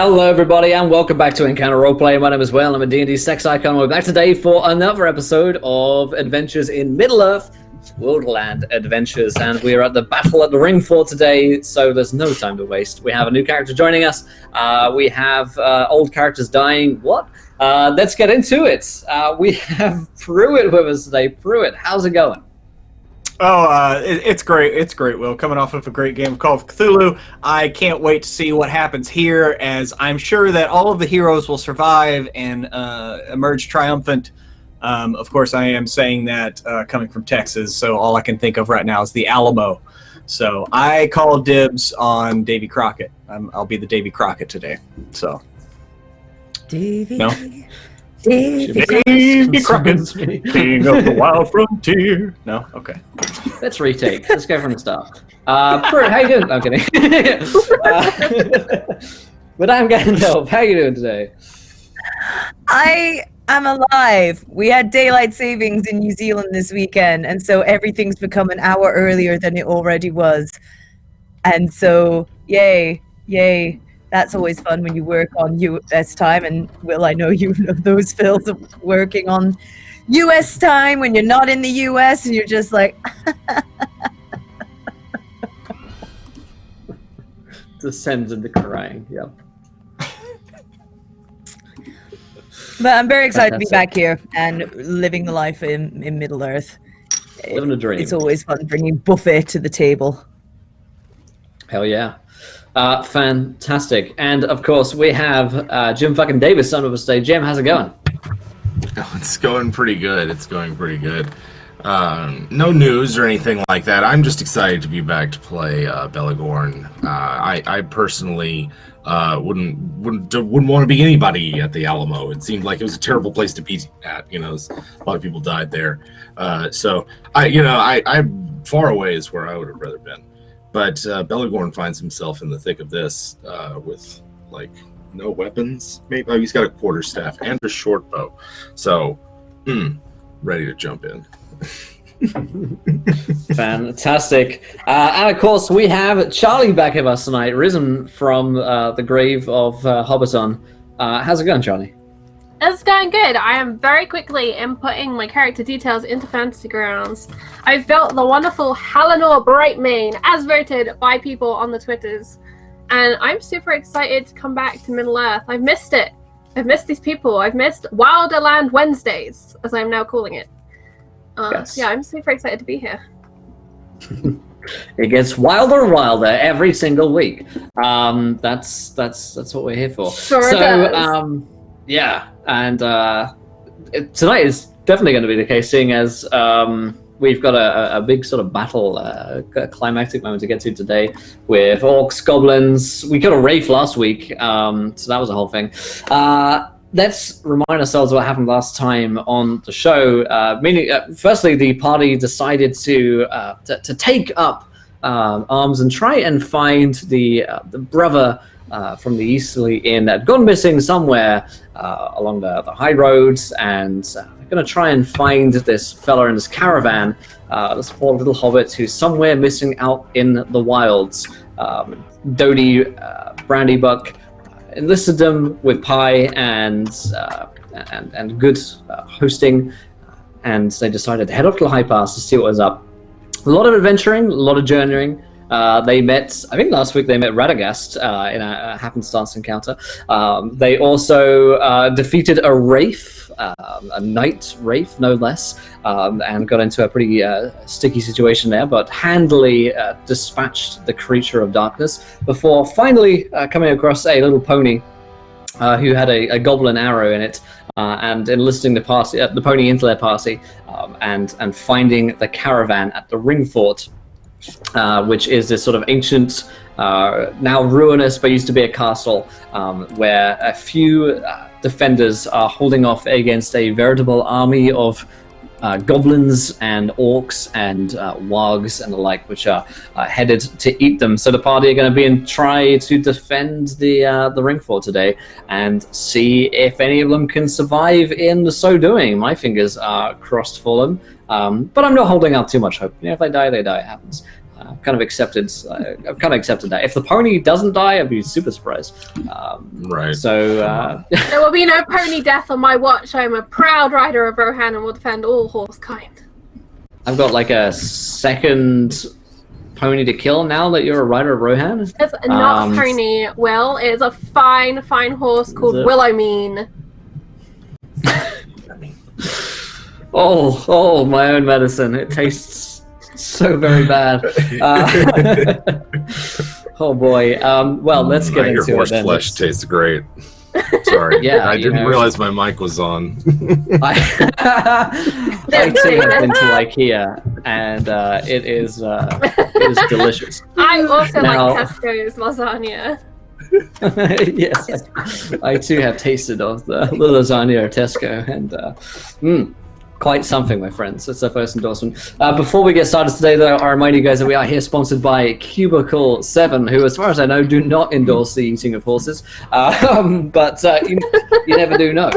Hello everybody and welcome back to Encounter Roleplay. My name is Will, I'm a D&D sex icon. We're back today for another episode of Adventures in Middle-earth, Wilderland Adventures, and we are at the battle at the Ringfort today, so there's no time to waste. We have a new character joining us, we have old characters dying. Let's get into it. We have Pruitt with us today. Pruitt, how's it going? It's great, Will. Coming off of a great game of Call of Cthulhu, I can't wait to see what happens here, as I'm sure that all of the heroes will survive and emerge triumphant. Of course, I am saying that coming from Texas, so all I can think of right now is the Alamo. So I call dibs on Davy Crockett. I'll be the Davy Crockett today. So, Davy. No? Davy Crockett, king of the wild frontier. No? Okay. Let's retake. Let's go from the start. Pruitt, how you doing? I'm kidding. Madame Gandalf, how you doing today? I am alive. We had daylight savings in New Zealand this weekend, and so everything's become an hour earlier than it already was. And so, yay. That's always fun when you work on US time, and Will, I know you know those feels of working on US time when you're not in the US and you're just like... Descends into crying, yep. But I'm very excited to be back here and living the life in Middle-earth. Living a dream. It's always fun bringing buffet to the table. Hell yeah. Fantastic. And of course, we have Jim fucking Davis on with us today. Jim, how's it going? Oh, it's going pretty good. No news or anything like that. I'm just excited to be back to play Belagorn. I personally wouldn't want to be anybody at the Alamo. It seemed like it was a terrible place to be at. You know, a lot of people died there. So I'm far away is where I would have rather been. But Belagorn finds himself in the thick of this with like no weapons. Maybe he's got a quarterstaff and a short bow. So, ready to jump in. Fantastic. And of course, we have Charlie back with us tonight, risen from the grave of Hobbiton. How's it going, Charlie? It's going good. I am very quickly inputting my character details into Fantasy Grounds. I've built the wonderful Halinor Brightmane, as voted by people on the Twitters. And I'm super excited to come back to Middle-earth. I've missed it. I've missed these people. I've missed Wilderland Wednesdays, as I'm now calling it. Yes. Yeah, I'm super excited to be here. It gets wilder and wilder every single week. That's what we're here for. Sure does. Yeah, and tonight is definitely going to be the case, seeing as we've got a big sort of battle, a climactic moment to get to today with orcs, goblins. We got a Wraith last week, so that was a whole thing. Let's remind ourselves what happened last time on the show. Firstly, the party decided to take up arms and try and find the brother from the Easterly Inn that had gone missing somewhere along the high roads, and they're going to try and find this fella in this caravan, this poor little hobbit who's somewhere missing out in the wilds. Dodie Brandybuck enlisted them with pie and good hosting, and they decided to head up to the High Pass to see what was up. A lot of adventuring, a lot of journeying. They met, I think last week they met Radagast in a happenstance encounter. They also defeated a wraith, a knight wraith, no less, and got into a pretty sticky situation there, but handily dispatched the creature of darkness before finally coming across a little pony who had a goblin arrow in it, and enlisting the pony into their party, and finding the caravan at the Ringfort. Which is this sort of ancient, now ruinous, but used to be a castle, where a few defenders are holding off against a veritable army of goblins and orcs and wargs and the like, which are headed to eat them. So the party are going to be and try to defend the Ringfort today and see if any of them can survive in so doing. My fingers are crossed for them, but I'm not holding out too much hope. You know, if they die, they die. It happens. I've kind of accepted that. If the pony doesn't die, I'd be super surprised. Right. So There will be no pony death on my watch. I am a proud rider of Rohan and will defend all horse kind. I've got like a second pony to kill now that you're a rider of Rohan. It's not a pony, Will. It is a fine horse called Willowmean. Oh, my own medicine. It tastes so very bad. Oh boy. Well, let's get into your horse it then. flesh tastes great. Sorry. Yeah, I didn't realize my mic was on. I too have been to IKEA, and it is delicious. I also Now- like Tesco's lasagna. Yes, I too have tasted of the lasagna at Tesco, and quite something, my friends. It's our first endorsement. Before we get started today, though, I remind you guys that we are here sponsored by Cubicle 7, who, as far as I know, do not endorse the eating of horses. But you never do know.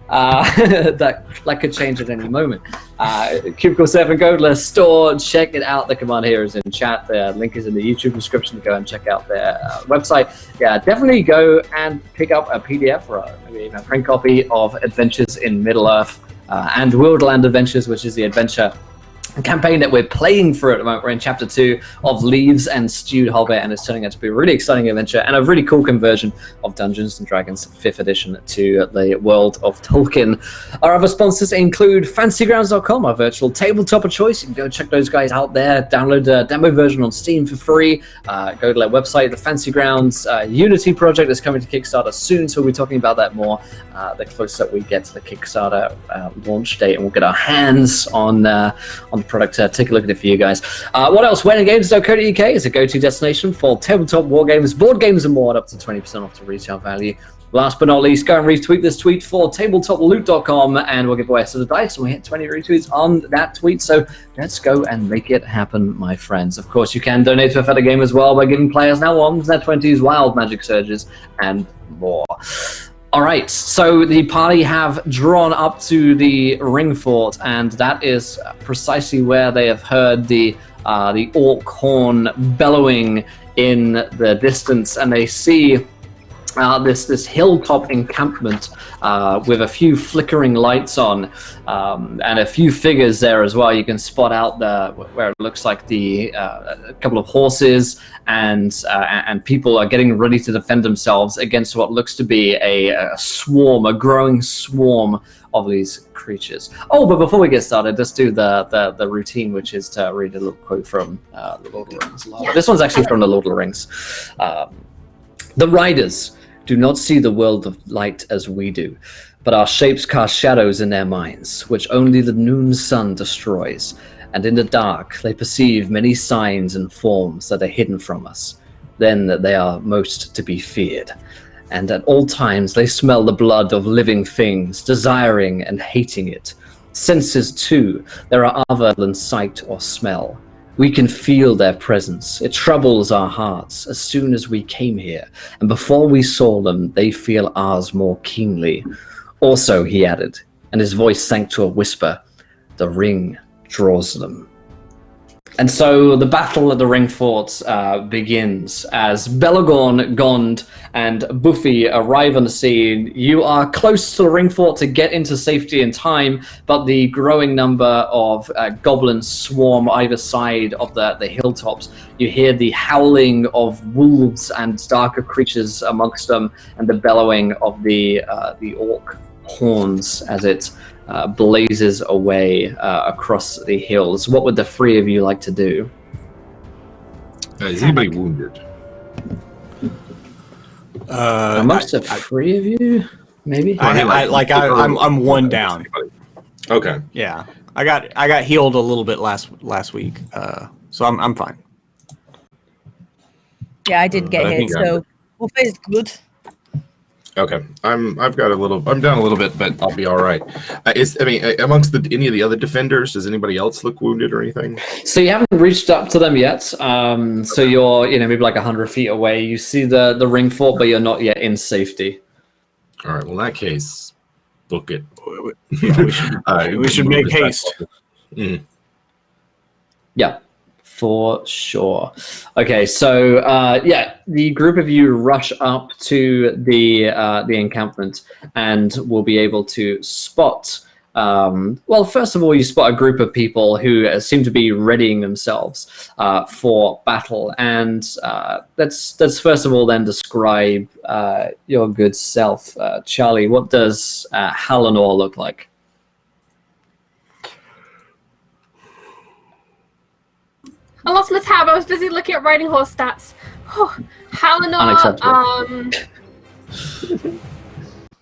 That could change at any moment. Cubicle 7, go to the store, check it out. The command here is in chat. The link is in the YouTube description to go and check out their website. Yeah, definitely go and pick up a PDF or maybe even a print copy of Adventures in Middle-earth and Wilderland Adventures, which is the adventure campaign that we're playing through at the moment. We're in chapter 2 of Leaves and Stewed Hobbit, and it's turning out to be a really exciting adventure and a really cool conversion of Dungeons & Dragons 5th edition to the world of Tolkien. Our other sponsors include fantasygrounds.com, our virtual tabletop of choice. You can go check those guys out there, download a demo version on Steam for free, go to their website. The Fantasy Grounds Unity project is coming to Kickstarter soon, so we'll be talking about that more the closer we get to the Kickstarter launch date, and we'll get our hands on the product. Take a look at it for you guys. What else? WhenAgames.co.uk is a go-to destination for tabletop war games, board games, and more, up to 20% off the retail value. Last but not least, go and retweet this tweet for tabletoploot.com, and we'll give away a set of dice, and we hit 20 retweets on that tweet. So let's go and make it happen, my friends. Of course, you can donate to a Feta game as well by giving players now ones, net 20s, wild magic surges, and more. All right, so the party have drawn up to the Ringfort, and that is precisely where they have heard the orc horn bellowing in the distance, and they see this hilltop encampment with a few flickering lights on, and a few figures there as well. You can spot out where it looks like a couple of horses, and people are getting ready to defend themselves against what looks to be a growing swarm of these creatures. Oh, but before we get started, let's do the routine, which is to read a little quote from the Lord of the Rings. Yeah. This one's actually from the Lord of the Rings. The riders do not see the world of light as we do, but our shapes cast shadows in their minds, which only the noon sun destroys. And in the dark, they perceive many signs and forms that are hidden from us. Then they are most to be feared. And at all times, they smell the blood of living things, desiring and hating it. Senses, too, there are other than sight or smell. We can feel their presence. It troubles our hearts as soon as we came here, and before we saw them, they feel ours more keenly. Also, he added, and his voice sank to a whisper, the ring draws them. And so the battle at the Ringfort begins as Belagorn, Gond, and Buffy arrive on the scene. You are close to the Ringfort to get into safety in time, but the growing number of goblins swarm either side of the hilltops. You hear the howling of wolves and darker creatures amongst them, and the bellowing of the orc horns as it blazes away across the hills. What would the three of you like to do? Is anybody wounded? Amongst the three of you, maybe. I'm one down. Okay. Yeah, I got healed a little bit last week, so I'm fine. Yeah, I did get I hit, think so Wolf is good. Okay, I'm down a little bit, but I'll be all right. Amongst any of the other defenders, does anybody else look wounded or anything? So you haven't reached up to them yet. So you're maybe like 100 feet away. You see the Ringfort, but you're not yet in safety. All right. Well, in that case, book it. Yeah, we should make haste. Mm. Yeah. For sure. Okay, so the group of you rush up to the encampment and will be able to spot. Well, first of all, you spot a group of people who seem to be readying themselves for battle, and let's first of all then describe your good self, Charlie. What does Halanor look like? I lost my tab. I was busy looking at riding horse stats. Halanor,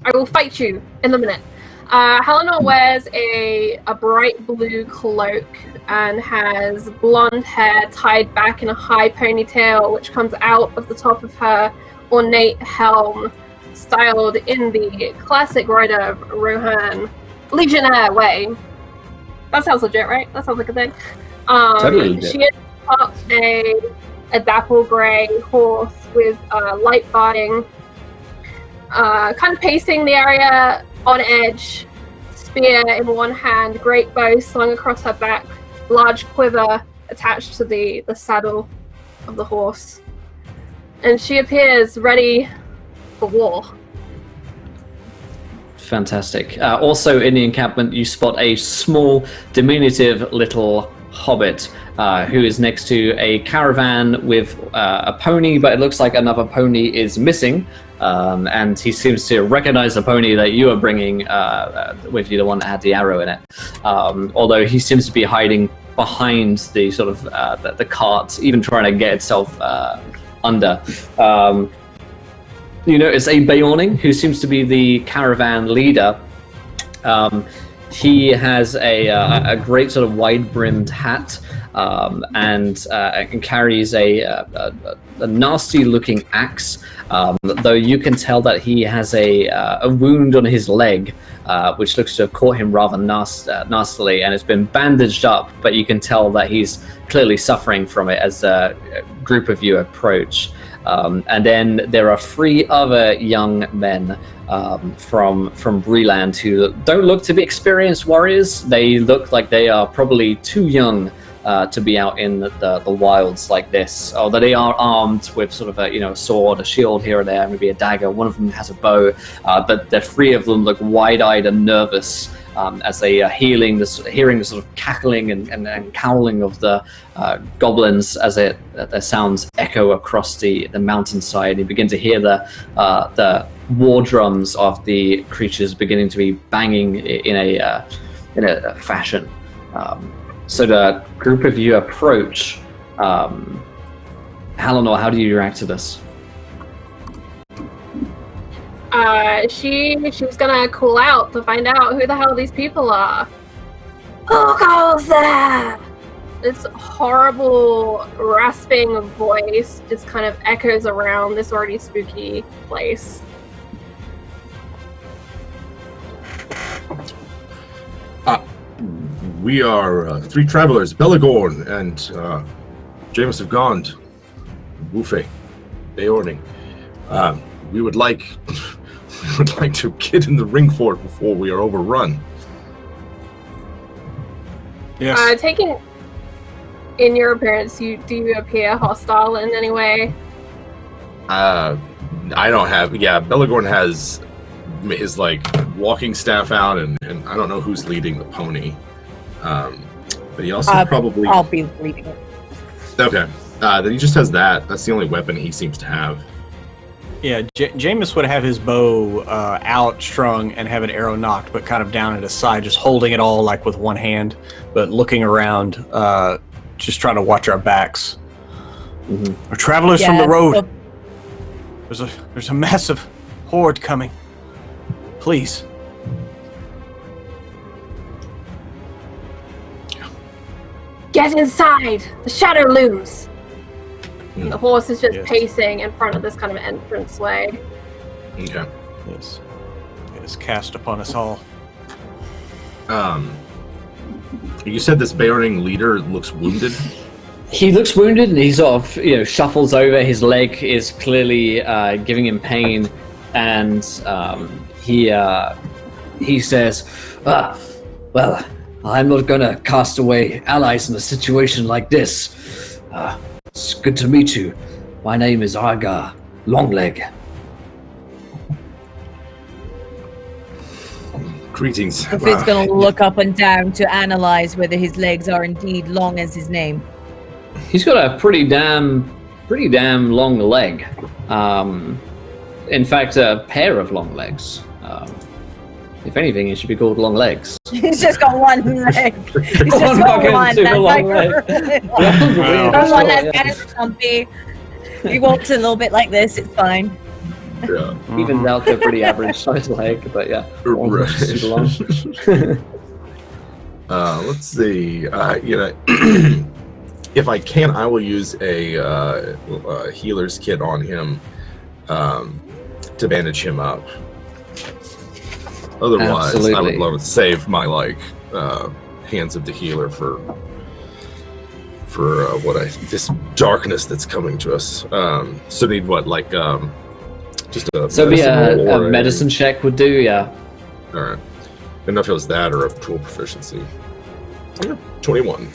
I will fight you in a minute. Halanor wears a bright blue cloak and has blonde hair tied back in a high ponytail, which comes out of the top of her ornate helm, styled in the classic rider of Rohan Legionnaire way. That sounds legit, right? That sounds like a thing. Totally legit. She is up a dapple grey horse with light barding, kind of pacing the area on edge, spear in one hand, great bow slung across her back, large quiver attached to the saddle of the horse. And she appears ready for war. Fantastic. Also in the encampment, you spot a small, diminutive little hobbit who is next to a caravan with a pony, but it looks like another pony is missing. And he seems to recognize the pony that you are bringing with you, the one that had the arrow in it. Although he seems to be hiding behind the sort of the cart, even trying to get itself under. You notice a Beorning, who seems to be the caravan leader. He has a great sort of wide-brimmed hat and carries a nasty-looking axe. Though you can tell that he has a wound on his leg, which looks to have caught him rather nastily, and it's been bandaged up. But you can tell that he's clearly suffering from it as a group of you approach. And then there are 3 other young men from Breland who don't look to be experienced warriors. They look like they are probably too young to be out in the wilds like this. Although they are armed with sort of a sword, a shield here or there, maybe a dagger. One of them has a bow, but the 3 of them look wide-eyed and nervous as they are hearing the sort of cackling and cowling of the goblins as their sounds echo across the mountainside. You begin to hear the war drums of the creatures beginning to be banging in a fashion. So the group of you approach. Halanor, how do you react to this? She's gonna call out to find out who the hell these people are. Who goes there? This horrible rasping voice just kind of echoes around this already spooky place. We are 3 travelers, Beligorn and James of Gond, Woofe, Beorning. We would like to get in the Ringfort before we are overrun. Yes. Taking in your appearance, do you appear hostile in any way? I don't have. Yeah, Beligorn has his walking staff out, and I don't know who's leading the pony. But he also probably. I'll be leading it. Okay. Then he just has that. That's the only weapon he seems to have. Yeah, Jameis would have his bow out strung and have an arrow knocked, but kind of down at his side, just holding it all with one hand, but looking around, just trying to watch our backs. Mm-hmm. We're travelers from the road. There's a massive horde coming. Please. Get inside! The shadow looms! And the horse is just pacing in front of this kind of entranceway. Okay. Yes. It is cast upon us all. You said this Beorning leader looks wounded? He looks wounded, and he sort of, shuffles over. His leg is clearly giving him pain, and he says, "Well, I'm not gonna cast away allies in a situation like this. It's good to meet you. My name is Argar Longleg. Greetings. Fit's gonna look up and down to analyze whether his legs are indeed long as his name. He's got a pretty damn long leg. In fact, a pair of long legs. If anything, it should be called long legs. He's just got one leg. He's just got fucking one. super That's long like leg. got one that's kind of stumpy. He walks a little bit like this. It's fine. Yeah. Evens out to a pretty average size leg, but yeah, Right. super long. Let's see. If I can, I will use a healer's kit on him to bandage him up. Otherwise, I Absolutely. would love to save my hands of the healer for this darkness that's coming to us. So need what just a So it'd be medicine a or medicine check would do, yeah. All right. I don't know if it was that or a tool proficiency. Yeah, 21.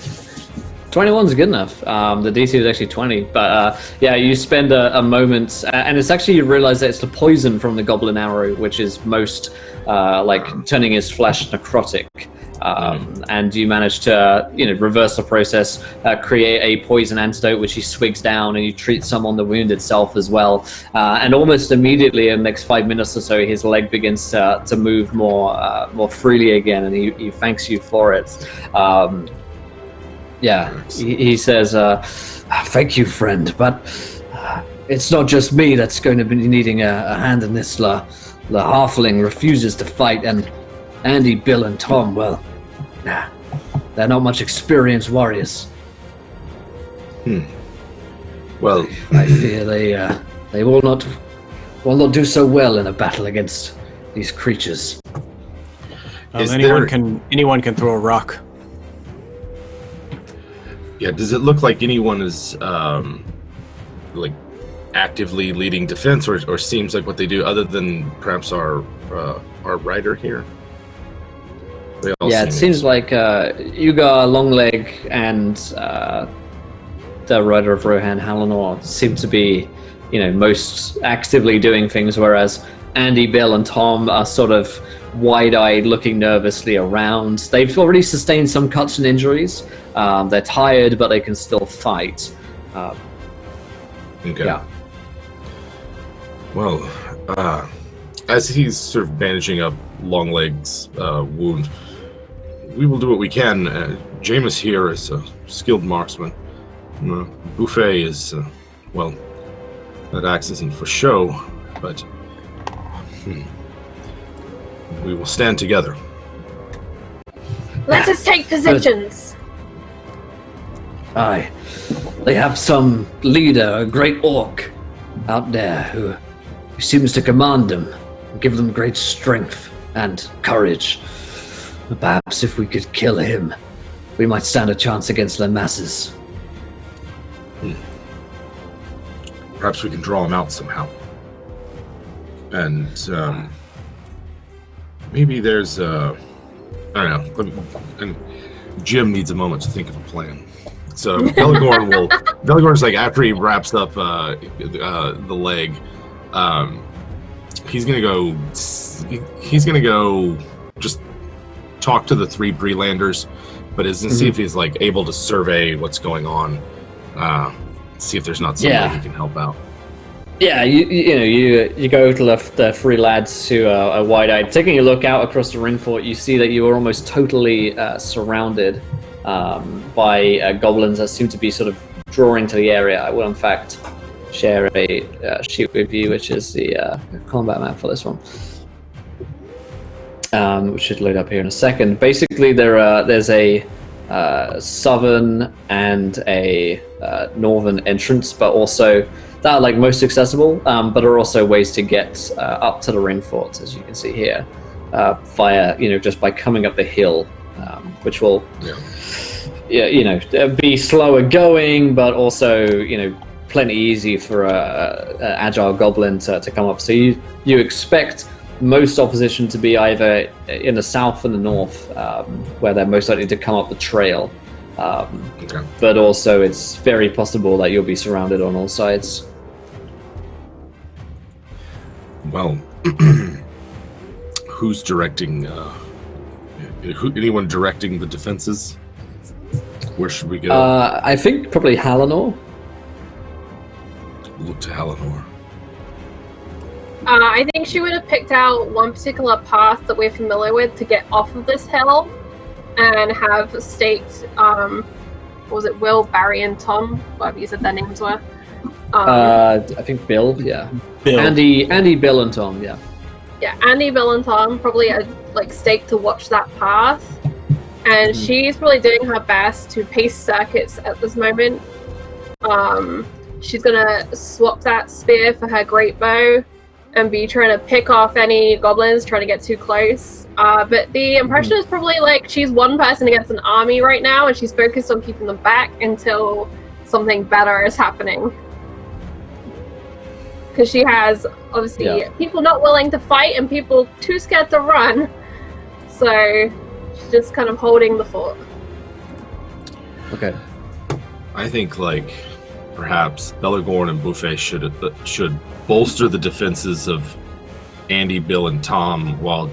21's good enough. The DC is actually 20, but yeah, you spend a moment, and it's actually you realize that it's the poison from the goblin arrow, which is most turning his flesh necrotic. And you manage to, reverse the process, create a poison antidote, which he swigs down, and you treat some on the wound itself as well. And almost immediately, in the next 5 minutes or so, his leg begins to move more freely again, and he thanks you for it. He says, "Thank you, friend, but it's not just me that's going to be needing a hand in this. The halfling refuses to fight, and Andy, Bill, and Tom, well, they're not much experienced warriors. Well, I fear they will not do so well in a battle against these creatures." Anyone can throw a rock. Yeah, does it look like anyone is actively leading defense, or seems like what they do, other than perhaps our rider here? Yeah, it seems like Ugar, Longleg, and the rider of Rohan Halanor seem to be, most actively doing things, whereas Andy, Bill, and Tom are sort of wide-eyed, looking nervously around. They've already sustained some cuts and injuries. They're tired, but they can still fight. Okay. Yeah. Well, as he's sort of bandaging up Longleg's wound, we will do what we can. Jameis here is a skilled marksman. Buffet is, that axe isn't for show, but we will stand together. Let us take positions. Aye. They have some leader, a great orc, out there who seems to command them, give them great strength and courage. Perhaps if we could kill him, we might stand a chance against the masses. Perhaps we can draw him out somehow. And maybe there's I don't know. And Jim needs a moment to think of a plan. So Beligorn's after he wraps up the leg, he's gonna go just talk to the 3 Brelanders, but is to see if he's able to survey what's going on, see if there's not some way he can help out. Yeah, you go to the 3 lads who are wide-eyed. Taking a look out across the Ringfort, you see that you are almost totally surrounded by goblins that seem to be sort of drawing to the area. I will, in fact, share a sheet with you, which is the combat map for this one, which should load up here in a second. Basically, there's a southern and a northern entrance, but also that are most accessible, but are also ways to get up to the Ringfort, as you can see here, via just by coming up the hill, which will be slower going, but also plenty easy for a agile goblin to come up. So you expect most opposition to be either in the south and the north, where they're most likely to come up the trail. Okay. But also, it's very possible that you'll be surrounded on all sides. Well, who's directing? Anyone directing the defenses? Where should we go? I think probably Halinor. Look to Halinor. I think she would have picked out one particular path that we're familiar with to get off of this hill, and have staked. Was it Will, Barry, and Tom? Whatever you said their names were. I think Bill. Yeah. Bill. Andy, Bill, and Tom. Yeah. Yeah, Andy, Bill, and Tom probably had staked to watch that path, and she's probably doing her best to pace circuits at this moment. She's gonna swap that spear for her great bow, and be trying to pick off any goblins trying to get too close. But the impression is probably she's one person against an army right now, and she's focused on keeping them back until something better is happening. Because she has, obviously, people not willing to fight and people too scared to run. So she's just kind of holding the fort. Okay. I think perhaps Belagorn and Buffet should bolster the defenses of Andy, Bill, and Tom, while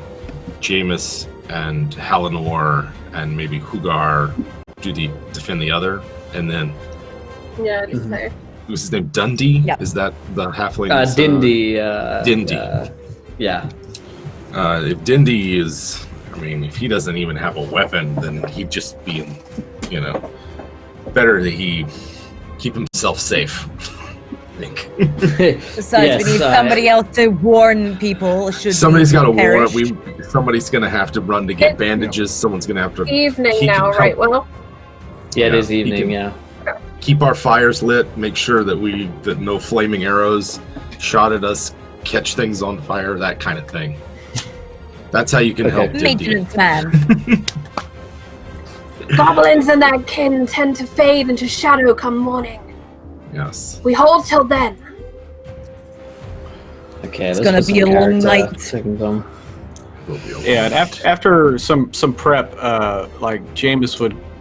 Jameis and Halinor and maybe Hugar defend the other, and then Yeah, I think so. who's his name? Dundee? Yep. Is that the halfling? Dindy. Dindy. Yeah. If Dindy is, if he doesn't even have a weapon, then he'd just be, better that he keep himself safe. I think. Besides, we need somebody else to warn people. Somebody's got to warn. Somebody's going to have to run to get bandages. Someone's going to have to. Evening now, right? Well. Yeah, it is evening. Yeah. Keep our fires lit. Make sure that no flaming arrows shot at us, catch things on fire, that kind of thing. That's how you can help. Maintenance man. Goblins and their kin tend to fade into shadow come morning. Yes. We hold till then. Okay, it's gonna be a long night. Yeah, and after some prep, Jameis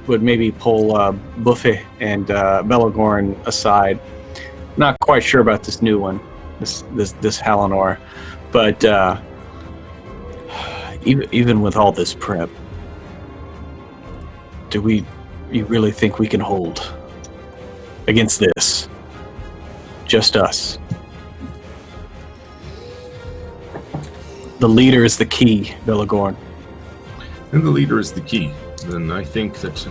would maybe pull Buffet and Belagorn aside. Not quite sure about this new one, this Halinor, but even with all this prep, you really think we can hold against this? Just us. The leader is the key, Belagorn. And the leader is the key. Then I think that...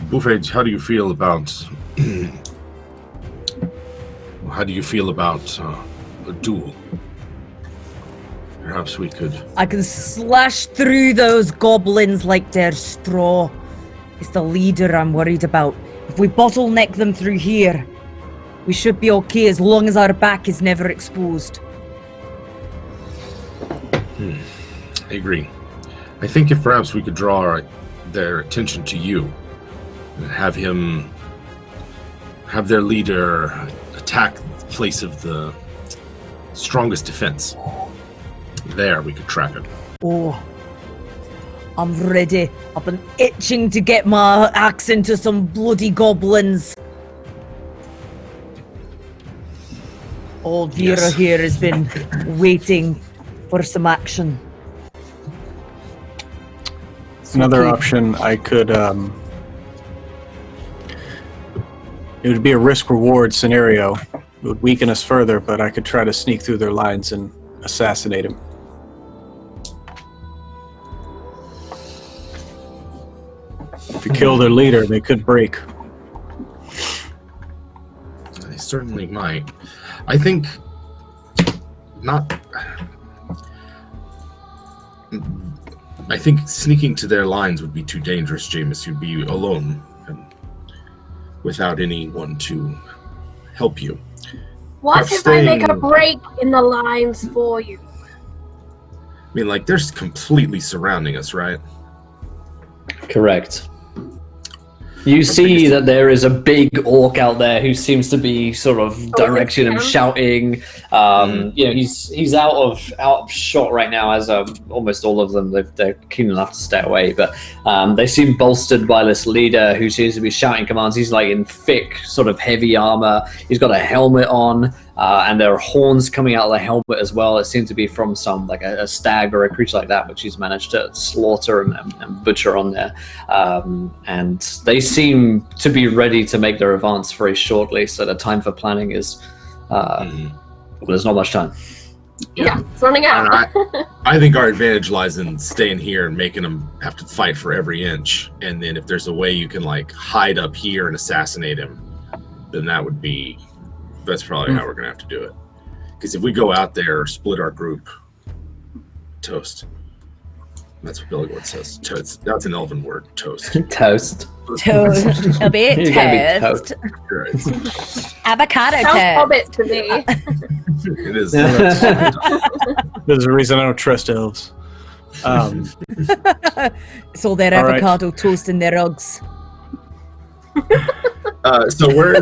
Buffet, how do you feel about... a duel? Perhaps we could... I can slash through those goblins like they're straw. It's the leader I'm worried about. If we bottleneck them through here, we should be okay as long as our back is never exposed. I agree. I think if perhaps we could draw their attention to you and have their leader attack the place of the strongest defense. There, we could trap it. Oh, I'm ready. I've been itching to get my axe into some bloody goblins. Old Vera here has been waiting for some action. Another option I could... it would be a risk-reward scenario. It would weaken us further, but I could try to sneak through their lines and assassinate him. If we kill their leader, they could break. They certainly might. I think... not... I think sneaking to their lines would be too dangerous, Jameis. You'd be alone and without anyone to help you. What if I make a break in the lines for you? They're completely surrounding us, right? Correct. You see that there is a big orc out there who seems to be sort of directing him, shouting. You know, he's out of shot right now, as almost all of them. They're keen enough to stay away, but they seem bolstered by this leader who seems to be shouting commands. He's like in thick, sort of heavy armor. He's got a helmet on, and there are horns coming out of the helmet as well. It seems to be from some like a stag or a creature like that, which he's managed to slaughter and butcher on there. And they seem to be ready to make their advance very shortly, so the time for planning is well, there's not much time. Yeah, it's running out. I think our advantage lies in staying here and making them have to fight for every inch, and then if there's a way you can like hide up here and assassinate him, then that's probably how we're gonna have to do it. Because if we go out there, split our group, toast. That's what Billigwood says. Toast. That's an elven word. Toast. Toast. Toast. A bit You're gonna be toast. Right. Avocado Sounds toast. hobbit to me. It is. There's a reason I don't trust elves. It's all their All right. avocado toast in their rugs. So where are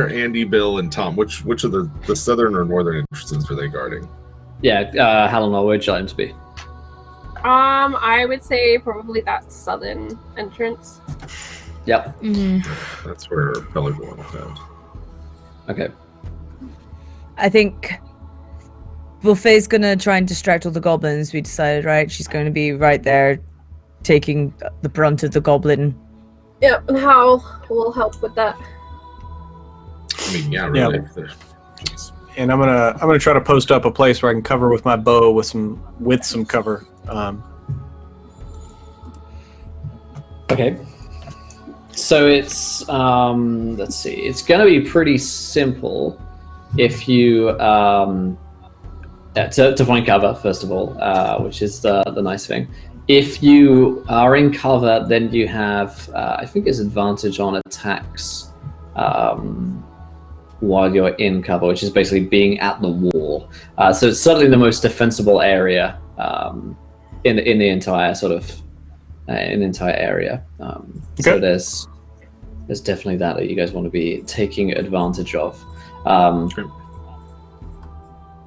Andy, Bill, and Tom? Which of the southern or northern entrances are they guarding? Yeah, Halinor, where'd you like him to be? I would say probably that southern entrance. Yep. That's where Belagorn found. Okay. I think Buffet's gonna try and distract all the goblins. We decided, right? She's going to be right there, taking the brunt of the goblin. Yep, and Hal will help with that. I mean, yeah, really. And I'm gonna try to post up a place where I can cover with my bow with some cover. Okay. So it's let's see. It's going to be pretty simple if you to find cover first of all, which is the nice thing. If you are in cover, then you have I think it's advantage on attacks while you're in cover, which is basically being at the wall. So it's certainly the most defensible area in the entire sort of in the entire area. So there's definitely that you guys want to be taking advantage of.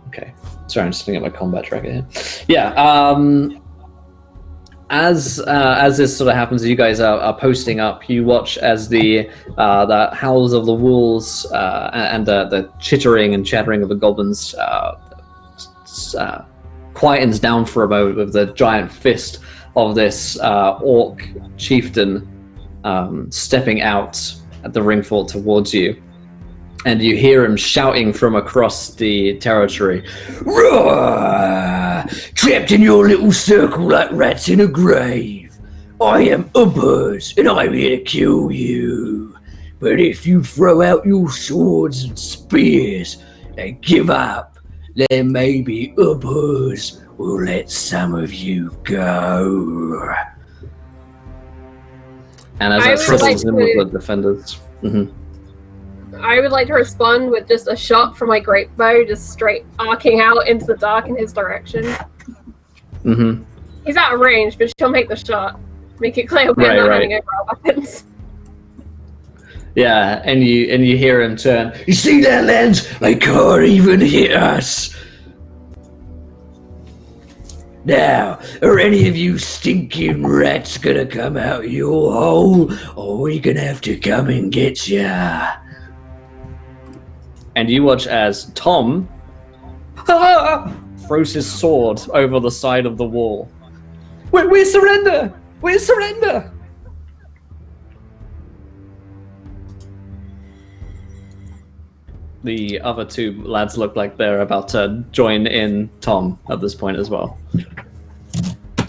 Okay, sorry, I'm just looking at my combat tracker here. Yeah. As this sort of happens, you guys are posting up. You watch as the howls of the wolves and the chittering and chattering of the goblins quietens down for a moment with the giant fist of this orc chieftain stepping out at the Ringfort towards you. And you hear him shouting from across the territory, "Roar! Trapped in your little circle like rats in a grave. I am Ubbers, and I'm here to kill you. But if you throw out your swords and spears and give up, then maybe Ubbers will let some of you go." And as I that would trickles like in with to- the defenders. I would like to respond with just a shot from my great bow, just straight arcing out into the dark in his direction. He's out of range, but she'll make the shot. Make it clear we're not handing over our weapons. Yeah, and you hear him turn. "You see that, lads? They can't even hit us. Now, are any of you stinking rats gonna come out your hole, or we gonna have to come and get ya?" And you watch as Tom throws his sword over the side of the wall. We surrender! We surrender! The other two lads look like they're about to join in Tom at this point as well.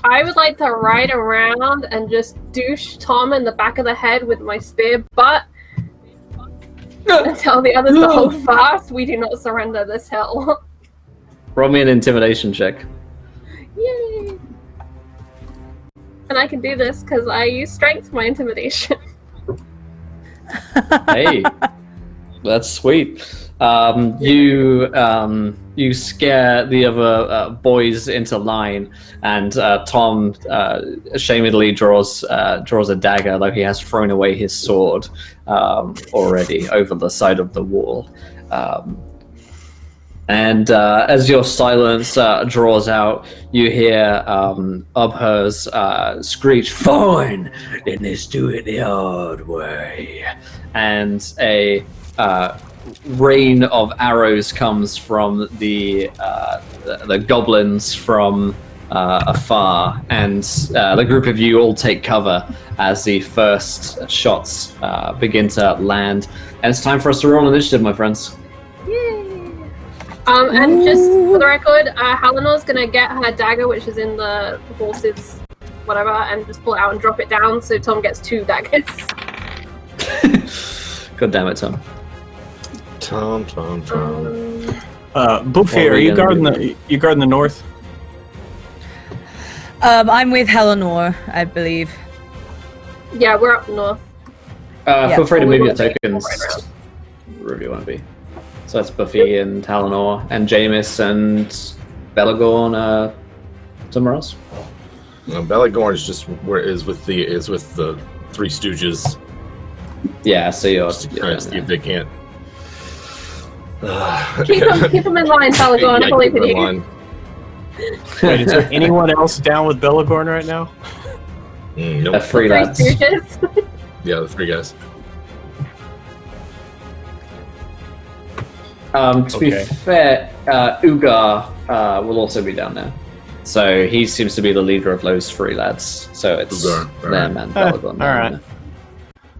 I would like to ride around and just douche Tom in the back of the head with my spear butt and tell the others to hold fast. We do not surrender this hill. Roll me an intimidation check. Yay! And I can do this because I use strength for my intimidation. Hey, that's sweet. You scare the other boys into line, and Tom ashamedly draws a dagger, though he has thrown away his sword already over the side of the wall. And as your silence draws out, you hear Ubhur's screech, "Fine, then let's do it the hard way." And a rain of arrows comes from the goblins from afar, and the group of you all take cover as the first shots begin to land. And it's time for us to roll initiative, my friends. And just for the record, Helenor's gonna get her dagger, which is in the horse's whatever, and just pull it out and drop it down, so Tom gets 2 daggers. God damn it, Tom. Buffy, are you guarding the north? I'm with Helenor, I believe. Yeah, we're up north. Feel free to move your Right tokens around. wherever you want to be. So that's Buffy and Halenor and Jameis and Belagorn somewhere else. Belagorn is just with the Three Stooges. Yeah, so you're Just to try to see if they can't. Keep them in line, Belagorn. Yeah, I'll keep leave them it in here. line. Wait, is there anyone else down with Belagorn right now? the Nope. 3 lads. Stooges. Yeah, the 3 guys. To be Okay. fair, Ugar will also be down there. So he seems to be the leader of those 3 lads. So it's Ugar, them and Belagorn. all right.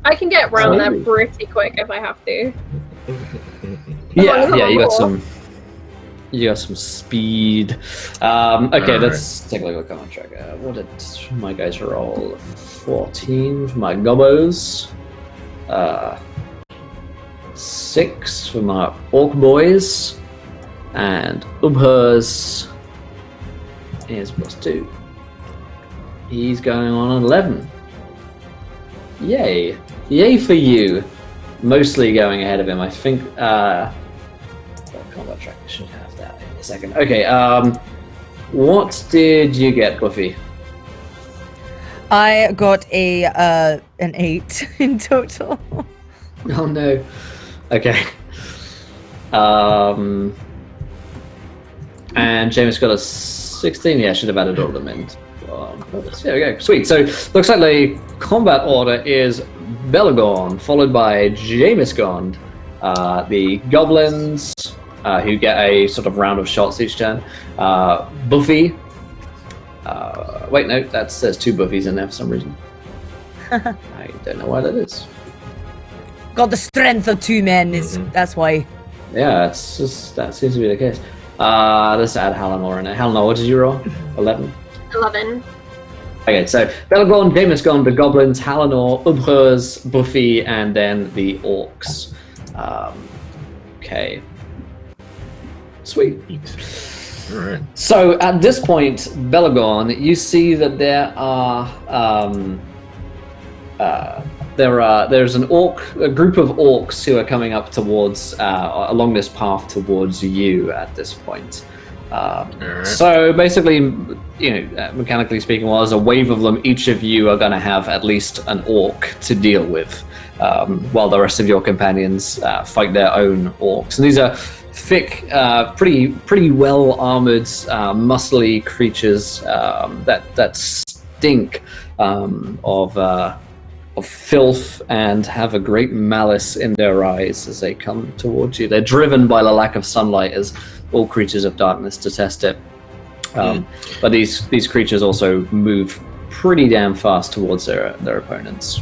I can get around there Sweet. pretty quick if I have to. Yeah, you got Cool. you got some speed. Okay, All let's take a look on track. What did my guys roll? 14 for my gobos. 6 for my orc boys. And Ubhur's is +2. He's going on 11. Yay. Yay for you. Mostly going ahead of him. I think combat track, I should have that in a second. Okay, what did you get, Buffy? I got an 8 in total. Oh no. Okay. And James got a 16. Yeah, I should have added all of them in. There we go. Sweet. So looks like the combat order is Belagorn, followed by Jameisgond, the goblins, who get a sort of round of shots each turn. Buffy. Wait, no, there's 2 Buffies in there for some reason. I don't know why that is. Got the strength of 2 men, that's why. Yeah, it's just, that seems to be the case. Let's add Halenor in it. Halenor, what did you roll? 11? 11. Okay, so Belagorn, Jameisgond, the goblins, Halenor, Ubhurs, Buffy, and then the orcs. Okay. Sweet. All right. So at this point, Belagorn, you see that there's a group of orcs who are coming up towards along this path towards you at this point. So basically, mechanically speaking, while there's a wave of them, each of you are going to have at least an orc to deal with, while the rest of your companions fight their own orcs. And these are thick, pretty well armored, muscly creatures that stink of filth and have a great malice in their eyes as they come towards you. They're driven by the lack of sunlight, as all creatures of darkness detest it. But these creatures also move pretty damn fast towards their opponents.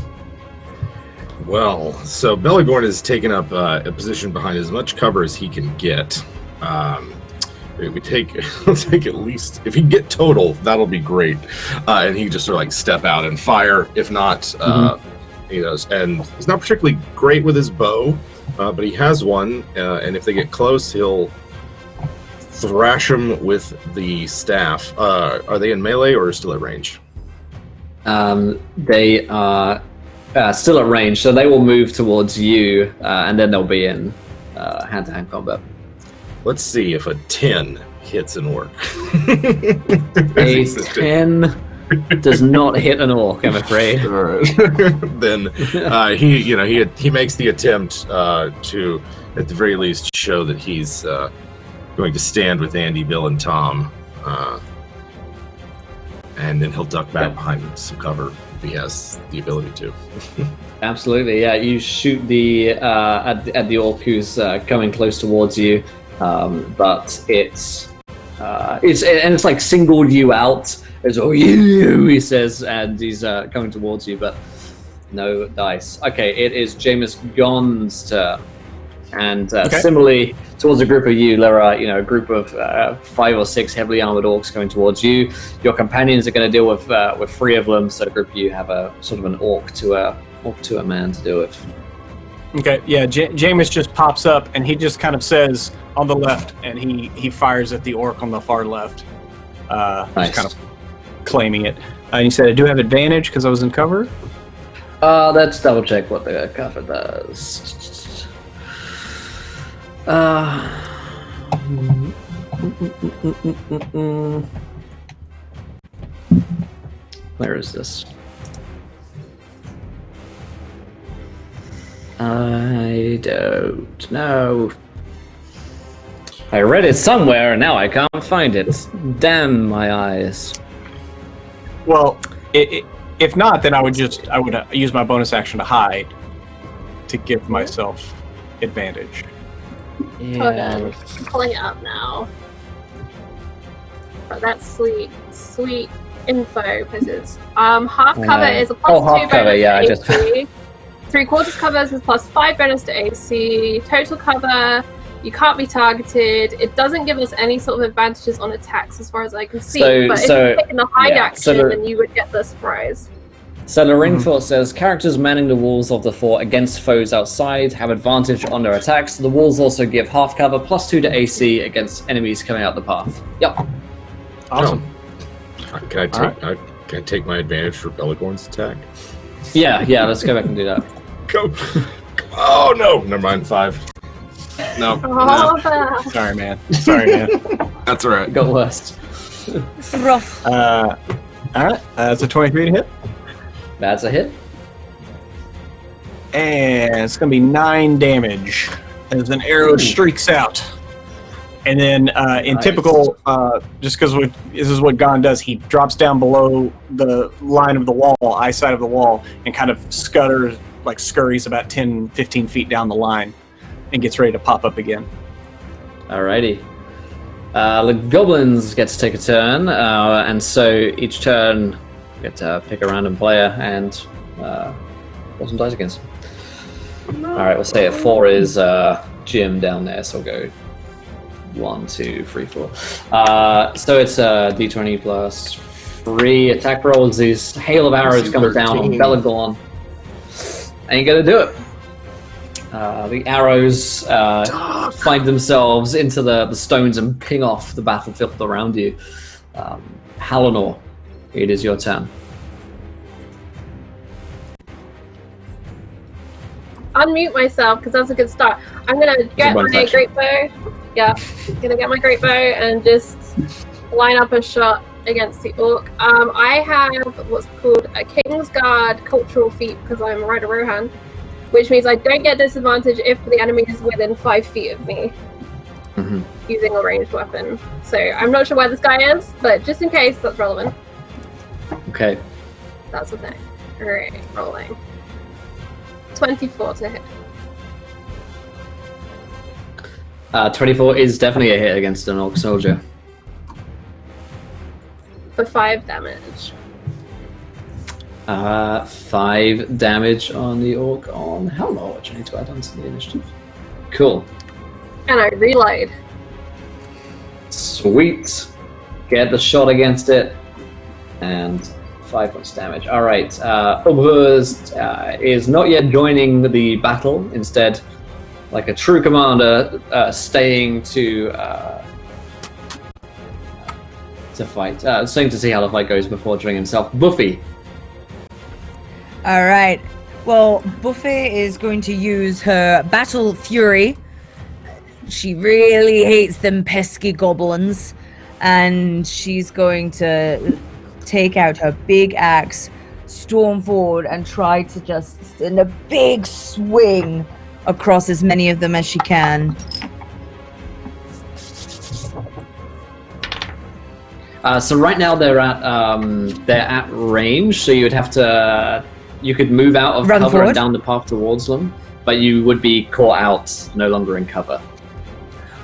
Well, so Belagorn has taken up a position behind as much cover as he can get. We take at least, if he can get total, that'll be great. And he can just sort of like step out and fire. If not, he does. And he's not particularly great with his bow, but he has one. And if they get close, he'll thrash them with the staff. Are they in melee or still at range? They are still at range, so they will move towards you, and then they'll be in hand-to-hand combat. Let's see if a 10 hits an orc. A 10 does not hit an orc, I'm afraid. All right. Then he makes the attempt to, at the very least, show that he's going to stand with Andy, Bill, and Tom, and then he'll duck back behind some cover if he has the ability to. Absolutely, yeah. You shoot the at the orc who's coming close towards you, but it's like singled you out. It's you, he says, and he's coming towards you, but no dice. Okay, it is Jameis Gon's turn. And similarly, towards a group of you, there are a group of 5 or 6 heavily armored orcs coming towards you. Your companions are going to deal with 3 of them, so a group of you have a sort of an orc to a man to deal with. Okay, yeah, Jameis just pops up, and he just kind of says on the left, and he fires at the orc on the far left. Nice. Just kind of claiming it. And he said, I do have advantage because I was in cover? Let's double check what the cover does. Where is this? I don't know. I read it somewhere and now I can't find it. Damn my eyes. Well, if not, then I would use my bonus action to hide to give myself advantage. Hold on, I'm pulling it up now. Oh, that's sweet info because it's half cover is a plus 2 half cover, bonus yeah, to I just- AC. 3/4 cover is plus 5 bonus to AC. Total cover, you can't be targeted. It doesn't give us any sort of advantages on attacks as far as I can see. But if you're taking the hide action, then you would get the surprise. So the Ringfort says, characters manning the walls of the fort against foes outside have advantage on their attacks. The walls also give half cover, plus 2 to AC against enemies coming out the path. Yep. Awesome. Can I take my advantage for Beligorn's attack? Yeah, let's go back and do that. Go. Oh, no. Never mind, 5. No. Oh, Sorry, man. That's all right. It got worse. It's rough. All right. That's a 23 to hit. That's a hit. And it's going to be 9 damage as an arrow streaks out. And then in Nice. typical, just because this is what Gon does, he drops down below the line of the wall, eye side of the wall, and kind of scurries about 10, 15 feet down the line and gets ready to pop up again. Alrighty. The goblins get to take a turn, and so each turn you get to pick a random player and roll some dice against them. Alright, we'll say at 4 is Jim down there, so we'll go 1, 2, 3, 4. So it's D20 plus 3 attack rolls. These hail of arrows come down on Belagorn. And you gotta do it. The arrows find themselves into the stones and ping off the battlefield around you. Halanor, it is your turn. unmute myself because that's a good start. I'm gonna get my great bow. Yeah, gonna get my great bow and just line up a shot against the orc. I have what's called a King's Guard cultural feat because I'm a Rider Rohan, which means I don't get disadvantage if the enemy is within 5 feet of me using a ranged weapon. So I'm not sure where this guy is, but just in case, that's relevant. Okay. That's the thing. Alright, rolling. 24 to hit. 24 is definitely a hit against an orc soldier. For 5 damage. 5 damage on the orc on Helmar, which I need to add onto the initiative. Cool. And I reload. Sweet. Get the shot against it. And 5 points damage. Alright. Ubhurst is not yet joining the battle. Instead, like a true commander, staying to fight. Staying to see how the fight goes before joining himself. Buffy. All right. Well, Buffy is going to use her Battle Fury She really hates them pesky goblins, and she's going to take out her big axe, storm forward, and try to just send a big swing across as many of them as she can. So right now they're at range, so you would have to you could move out of Run cover forward. and down the path towards them, but you would be caught out, no longer in cover.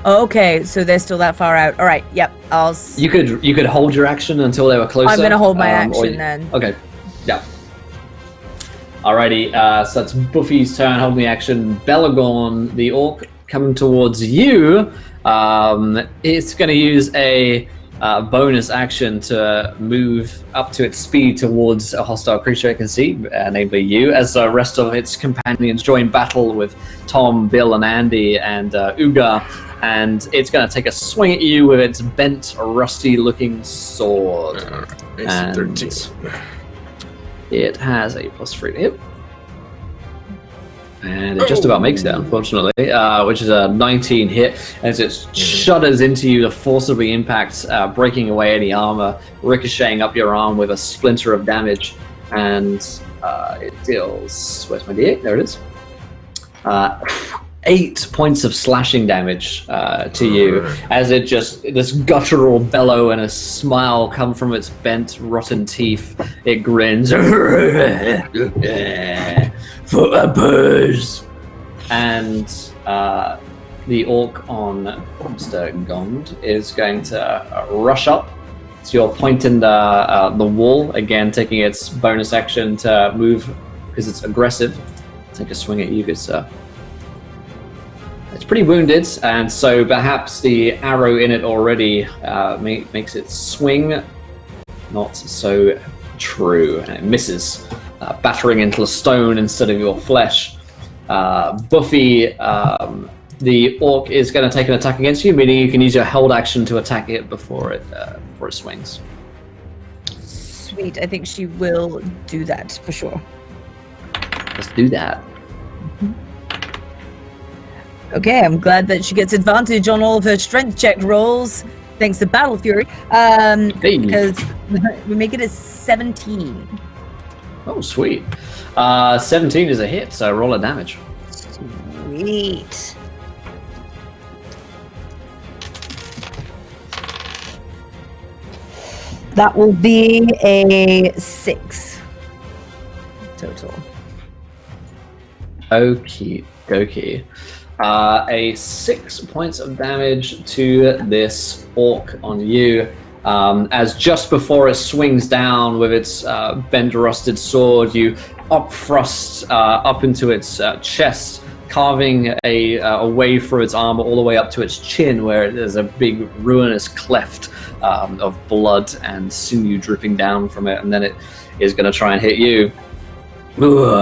Okay, so they're still that far out. All right, yep. You could hold your action until they were closer. I'm gonna hold my or action you- then. Okay, yeah. Alrighty, so that's Buffy's turn, holding the action. Belagorn, the orc, coming towards you. It's going to use a bonus action to move up to its speed towards a hostile creature it can see, namely you, as the rest of its companions join battle with Tom, Bill, and Andy, and Uga. And it's going to take a swing at you with its bent, rusty-looking sword. AC 13. It has a +3 to hit. And it just about makes it, unfortunately, which is a 19 hit, as it shudders into you to forcibly impact, breaking away any armor, ricocheting up your arm with a splinter of damage, and it deals... Where's my D8? There it is. 8 points of slashing damage to you, as it just... This guttural bellow and a smile come from its bent, rotten teeth. It grins. For uppers. And the orc on Mr. Gond is going to rush up. So you're pointing the wall, again taking its bonus action to move because it's aggressive. Take a swing at you, good sir. It's pretty wounded, and so perhaps the arrow in it already makes it swing. Not so true, and it misses, battering into the stone instead of your flesh. Buffy, the orc is going to take an attack against you, meaning you can use your held action to attack it before it swings. Sweet, I think she will do that for sure. Let's do that. Okay, I'm glad that she gets advantage on all of her strength check rolls, thanks to Battle Fury, because we make it a 17. Oh, sweet. 17 is a hit, so roll a damage. Sweet. That will be a 6 total. Okie dokie. A 6 points of damage to this orc on you, as just before it swings down with its bent rusted sword, you up-thrust up into its chest, carving a way through its armor all the way up to its chin, where there's a big ruinous cleft of blood and sinew dripping down from it, and then it is going to try and hit you. Ooh,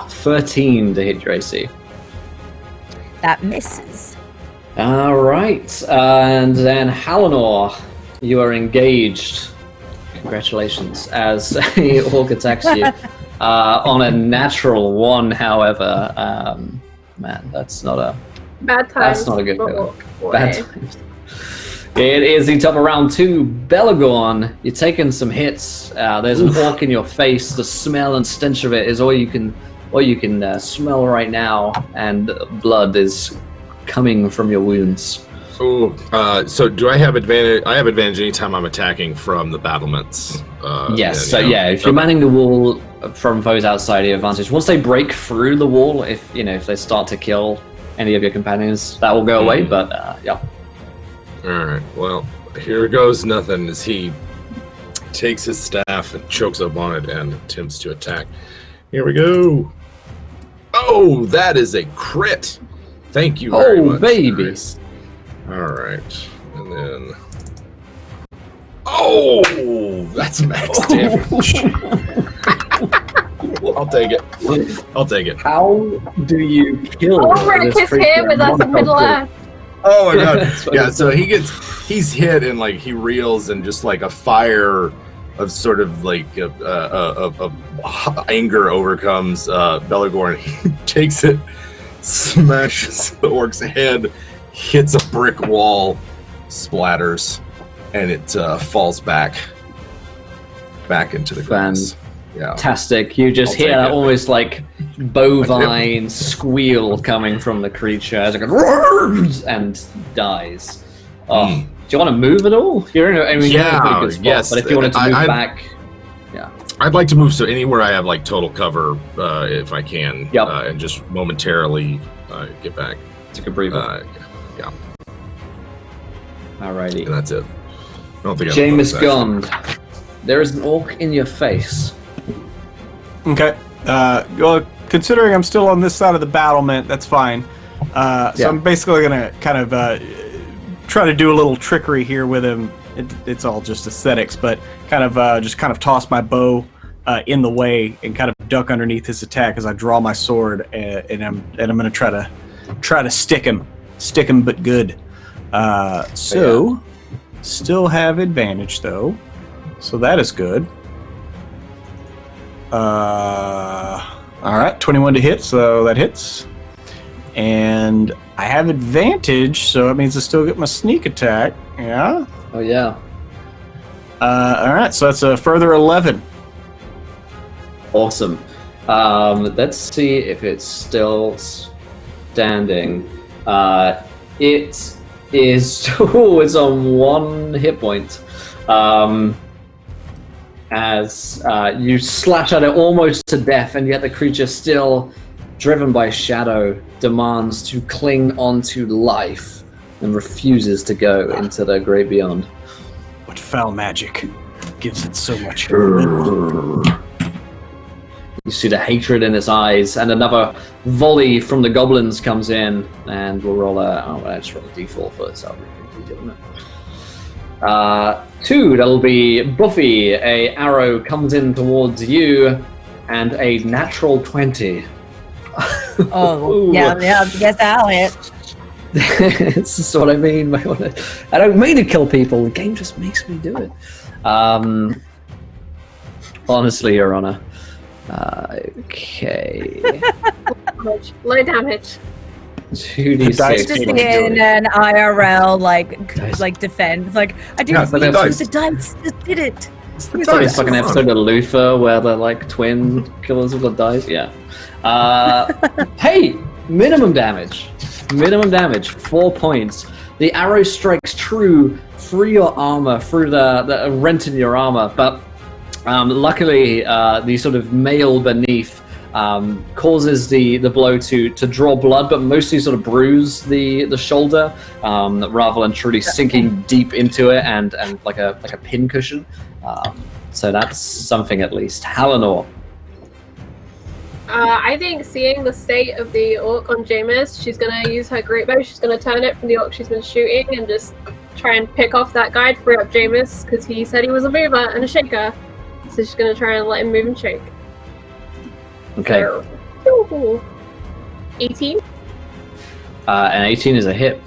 13 to hit your AC. That misses. All right, and then Halinor, you are engaged. Congratulations, as a orc attacks you on a natural 1. However, man, that's not a Bad times. that's not a good for feeling. orc boy. Bad times. It is the top of round 2. Belagorn, you're taking some hits. There's an orc in your face. The smell and stench of it is all you can smell right now, and blood is coming from your wounds. Ooh, so do I have advantage? I have advantage anytime I'm attacking from the battlements. Yes, so yeah, if you're manning the wall from foes outside, your advantage. Once they break through the wall, if they start to kill any of your companions, that will go away. But yeah. All right. Well, here goes nothing as he takes his staff and chokes up on it and attempts to attack. Here we go. Oh, that is a crit. Thank you very much. Oh, baby. Nice. All right. And then... Oh, that's max damage. I'll take it. How do you kill Ulrich this is creature here with us in Middle Earth. Oh my god. That's what Yeah, it so he's hit and like he reels and just like a fire of sort of like of anger overcomes Belagorn. He takes it, smashes the orc's head hits a brick wall, splatters, and it falls back into the grass. Yeah. Fantastic. You just I'll hear take it. almost like bovine squeal coming from the creature as it goes and dies. Oh, do you want to move at all? You're in a pretty good spot, yes. but if you wanted to move back, I'd like to move so anywhere I have like total cover, if I can, Yep. and just momentarily get back. take a breather. Alrighty. And that's it. I don't think I have a Jameis bonus Gond, there is an orc in your face. Okay. Well, considering I'm still on this side of the battlement, that's fine. So I'm basically gonna kind of try to do a little trickery here with him. It's all just aesthetics, but kind of just toss my bow in the way and kind of duck underneath his attack as I draw my sword, and I'm gonna try to stick him but good. Still have advantage though, so that is good. All right, 21 to hit, so that hits. And I have advantage, so it means I still get my sneak attack. Yeah. Oh yeah. All right, so that's a further 11. Awesome. Let's see if it's still standing. It is. Oh, it's on 1 hit point. As you slash at it almost to death, and yet the creature, still driven by shadow, demands to cling onto life and refuses to go into the great beyond. What foul magic gives it so much? You see the hatred in its eyes, and another volley from the goblins comes in, and we'll roll let's roll a d4 first. That'll be pretty easy, won't it? 2, that'll be Buffy. A arrow comes in towards you, and a natural 20. Oh, Ooh. yeah, I guess I'll hit. This is what I mean. I don't mean to kill people. The game just makes me do it. Honestly, Your Honor. Okay. Low damage. 2d6. dice Just Just in an IRL, like defense. Like, I Yeah, didn't but use dice. the dice, just did it. It's like an episode of Luther where they're like twin killers of the dice. Yeah. Hey, minimum damage. 4 points. The arrow strikes true through your armor, through the rent in your armor, but luckily the sort of mail beneath causes the blow to draw blood, but mostly sort of bruise the shoulder, rather than truly sinking deep into it and like a pin cushion. So that's something at least. Halinor. I think seeing the state of the orc on Jameis, she's going to use her great bow. She's going to turn it from the orc she's been shooting and just try and pick off that guy to free up Jameis, because he said he was a mover and a shaker. So she's going to try and let him move and shake. Okay. So, 18? And 18 is a hit.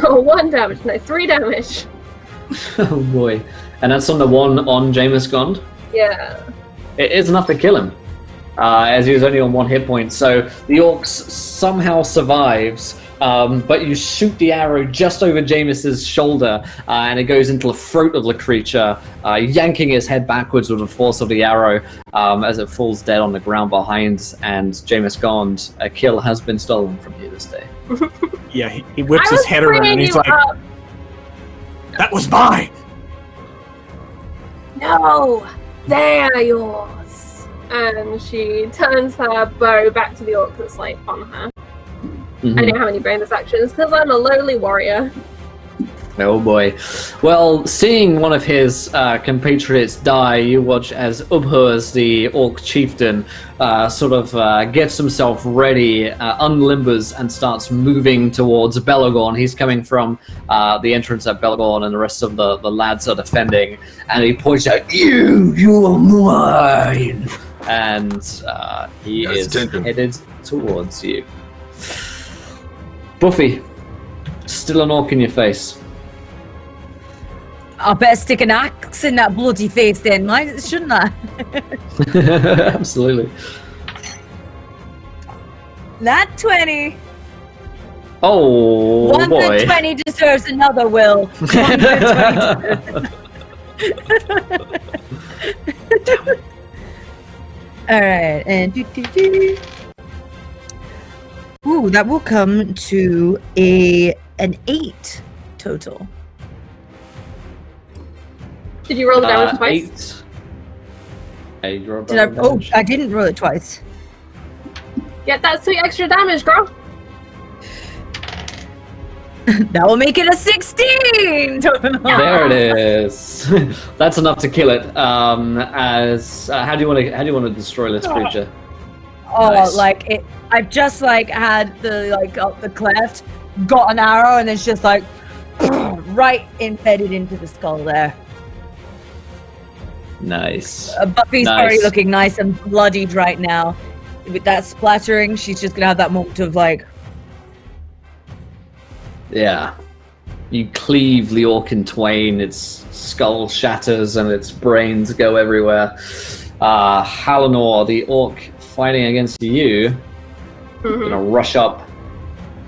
Oh, 1 damage. No, 3 damage. Oh boy. And that's on the one on Jameis Gond. Yeah. It is enough to kill him, as he was only on 1 hit point. So the orc somehow survives, but you shoot the arrow just over Jameis's shoulder, and it goes into the throat of the creature, yanking his head backwards with the force of the arrow as it falls dead on the ground behind. And Jameis Gond, a kill has been stolen from you this day. Yeah, he whips his head around and he's like, "That was mine!" No! They're yours! And she turns her bow back to the orc that's like on her. I don't have any bonus actions because I'm a lowly warrior. Oh boy. Well, seeing one of his compatriots die, you watch as Ubhurs, the orc chieftain, gets himself ready, unlimbers, and starts moving towards Belagorn. He's coming from the entrance at Belagorn, and the rest of the lads are defending. And he points out, You are mine! And he is headed towards you. Buffy, still an orc in your face. I better stick an axe in that bloody face then, shouldn't I? Absolutely. That 20. Oh, One boy. good 20 deserves another, Will. One good 20 All right, and ooh, that will come to an 8 total. Did you roll the damage twice? 8. You rolled Did I? Oh, damage? I didn't roll it twice. Get that sweet extra damage, girl. That will make it a 16 total. There it is. That's enough to kill it. How do you want to destroy this creature? Oh, Nice. like it. I've just like had the cleft, got an arrow, and it's just like right embedded into the skull there. Nice. Buffy's Nice. already looking nice and bloodied right now. With that splattering, she's just gonna have that moment of like, Yeah. You cleave the orc in twain, its skull shatters and its brains go everywhere. Halinor, the orc fighting against you, gonna rush up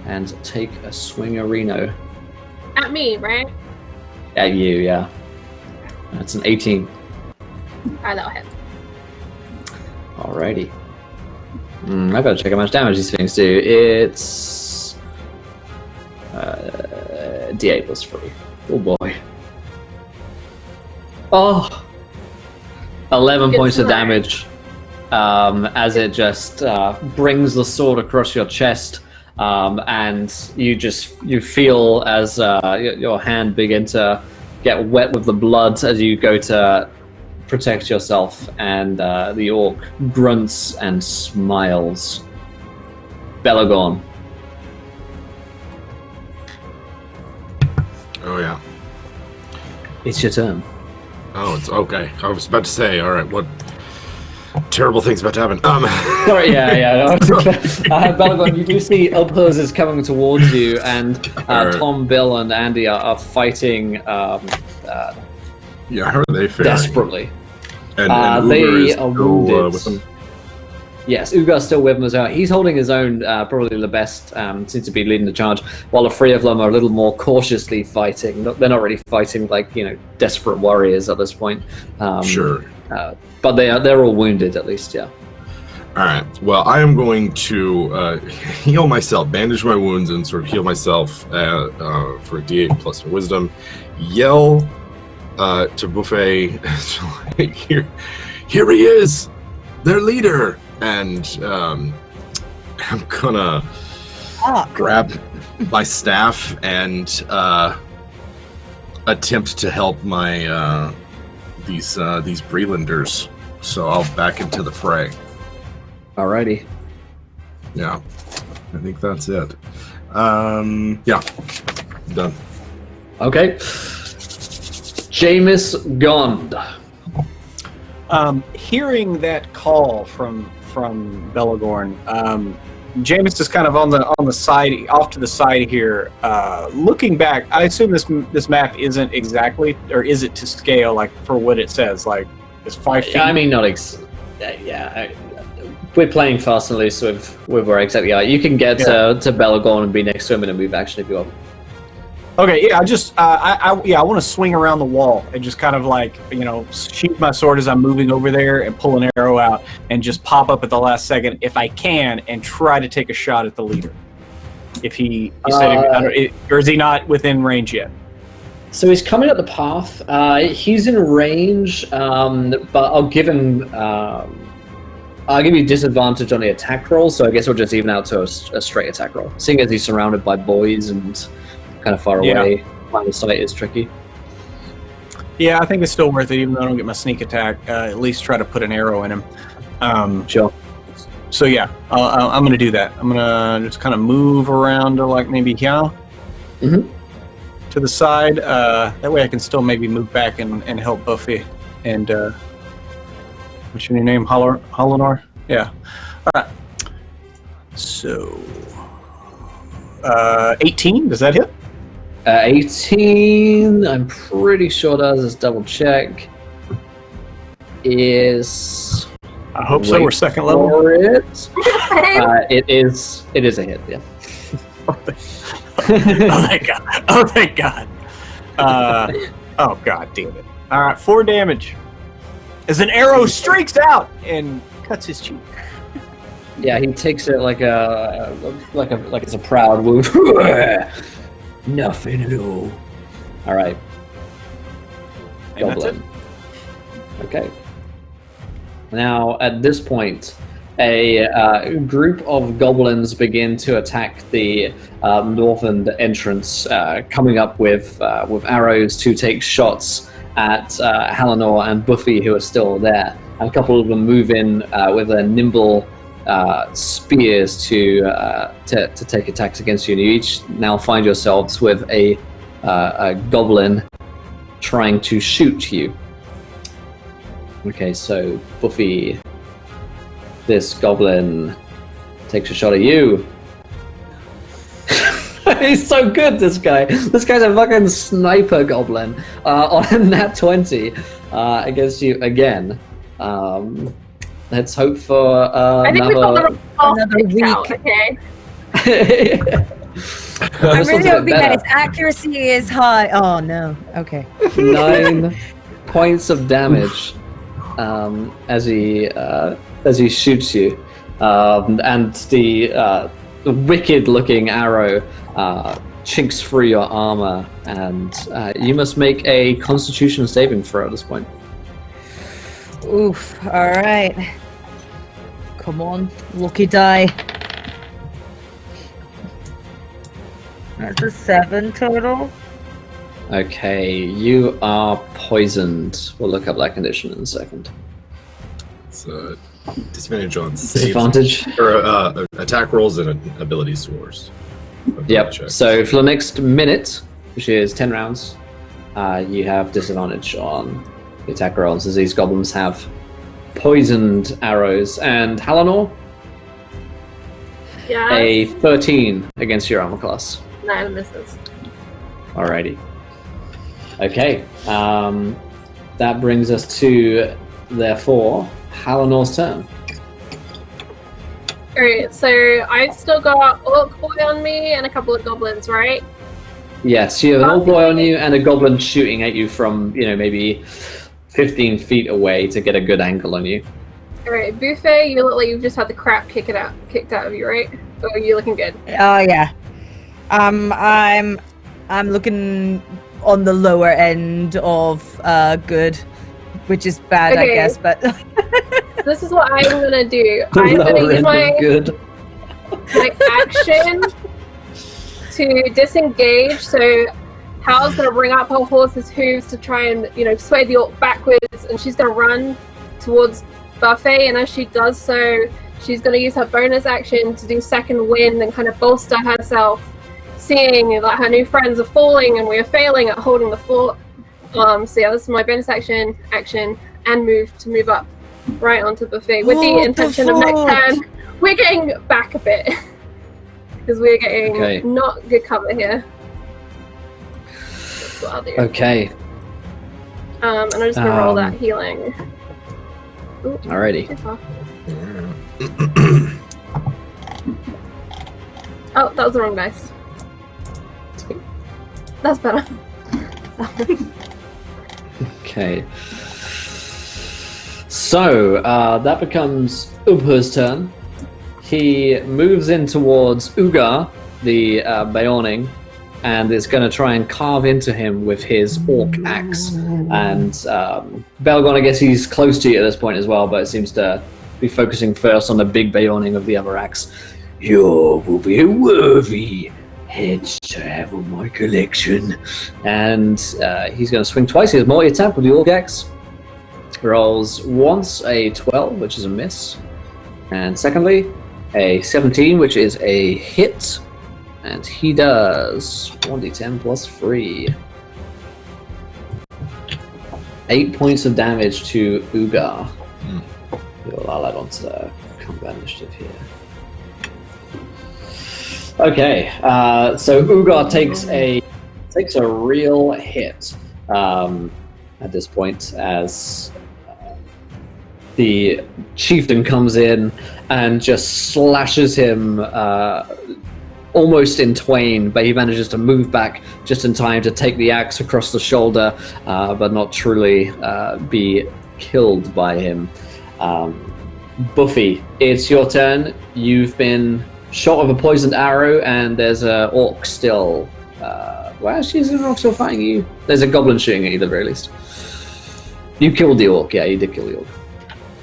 and take a swing-a-reno. At me, right? At you, yeah. That's an 18. Alright, that'll hit. Alrighty. I gotta check how much damage these things do. It's D8 plus 3. Oh boy. Oh! 11 Good points of sword. damage as it just brings the sword across your chest, and you feel as your hand begin to get wet with the blood as you go to protect yourself, and the orc grunts and smiles. Belagorn. Oh yeah. It's your turn. Oh, it's okay. I was about to say, all right, what terrible thing's about to happen? Sorry, yeah. Belagorn, you do see opposers coming towards you, and Alright. Tom, Bill, and Andy are fighting yeah, how are they faring? desperately. And they Uber is are still, wounded. with them. Yes, Ugar's still with him as well. He's holding his own, probably the best, seems to be leading the charge, while the three of them are a little more cautiously fighting. They're not really fighting like, desperate warriors at this point. Sure. But they're all wounded, at least, yeah. All right. Well, I am going to heal myself, bandage my wounds, and sort of heal myself for a D8 plus wisdom. Yell to Buffet, like, here he is, their leader, and I'm gonna grab my staff and attempt to help my these Brelanders. So I'll back into the fray. Alrighty. Yeah, I think that's it. Yeah, done. Okay. Jameis Gond. Hearing that call from Belagorn, Jameis is kind of on the side, off to the side here. Looking back, I assume this map isn't exactly, or is it to scale, like for what it says, like it's 5 feet? I mean, not we're playing fast and loose with where exactly are. You can get to Belagorn and be next to him and move action if you want. Okay, yeah, I want to swing around the wall and just kind of like, sheath my sword as I'm moving over there and pull an arrow out and just pop up at the last second if I can and try to take a shot at the leader. If he said, or is he not within range yet? So he's coming up the path. He's in range, but I'll give him. I'll give you disadvantage on the attack roll, so I guess we'll just even out to a straight attack roll. Seeing as he's surrounded by boys and kind of far away, line of sight is tricky. Yeah, I think it's still worth it, even though I don't get my sneak attack. At least try to put an arrow in him. Sure. So yeah, I'm going to do that. I'm going to just kind of move around to like maybe here to the side. That way I can still maybe move back and help Buffy. And what's your name? Halinor? Yeah. All right. So 18, does that hit? 18, I'm pretty sure does. Let's double check. Is I hope so. We're second level. for it. It is a hit. Yeah. thank God. Oh, thank God. Oh, God damn it. All right, 4 damage. As an arrow streaks out and cuts his cheek. Yeah, he takes it like it's a proud wound. Nothing at all. All right. And that's Goblin. Okay. Now, at this point, a group of goblins begin to attack the northern entrance, coming up with arrows to take shots at Halanor and Buffy, who are still there. And a couple of them move in with their nimble spears to take attacks against you. And you each now find yourselves with a goblin trying to shoot you. Okay, so Buffy, this goblin takes a shot at you. He's so good, this guy. This guy's a fucking sniper goblin on a nat 20 against you again. Let's hope for I think we've got another week. Okay. I'm really hoping that his accuracy is high. Oh no. Okay. 9 points of damage as he shoots you, and the wicked-looking arrow chinks through your armor, and you must make a Constitution saving throw at this point. Oof. All right. Come on, lucky die. That's a 7 total. Okay, you are poisoned. We'll look up that condition in a second. It's disadvantage on saves Disadvantage. or attack rolls and ability scores. Yep. Checks. So for the next minute, which is 10 rounds, you have disadvantage on the attack rolls, as these goblins have poisoned arrows. And Halanor, Yeah. a 13 against your armor class. 9 misses. Alrighty. Okay. That brings us to, therefore, Halanor's turn. Alright, so I've still got Orc Boy on me and a couple of goblins, right? Yes, you have an old boy on you and a goblin shooting at you from, maybe 15 feet away to get a good angle on you. Alright, Buffet, you look like you've just had the crap kicked out of you, right? Or are you looking good? Oh yeah. I'm looking on the lower end of good, which is bad, I Okay. guess. But This is what I'm gonna do. I'm Lower gonna use end my of good. action to disengage. So Hal's gonna bring up her horse's hooves to try and sway the orc backwards, and she's gonna run towards Buffet. And as she does so, she's gonna use her bonus action to do second wind and kind of bolster herself, seeing that her new friends are falling and we are failing at holding the fort. So yeah, this is my bonus action, and move up right onto Buffet with the Hold the intention of next fort. turn we're getting back a bit because we're getting Okay. not good cover here. That's what I'll do. Okay, And I'm just gonna roll that healing. Ooh, alrighty. too far. Oh, that was the wrong dice. That's better. Okay. So, that becomes Ubha's turn. He moves in towards Ugar, the Bayoning, and is going to try and carve into him with his orc axe. And Belgon, I guess he's close to you at this point as well, but it seems to be focusing first on the big Bayoning of the other axe. You will be a worthy heads to have on my collection. And he's going to swing twice. He has multi-attack with the orc axe. Rolls once a 12, which is a miss. And secondly, a 17, which is a hit. And he does 1d10 plus 3. 8 points of damage to Ugar. We'll allow that onto the combat initiative here. Okay, so Ugar takes a real hit at this point as the chieftain comes in and just slashes him almost in twain, but he manages to move back just in time to take the axe across the shoulder, but not truly be killed by him. Buffy, it's your turn. You've been shot with a poisoned arrow, and there's a orc still. Well, actually, is an orc still fighting you? There's a goblin shooting at you, at the very least. You killed the orc. Yeah, you did kill the orc.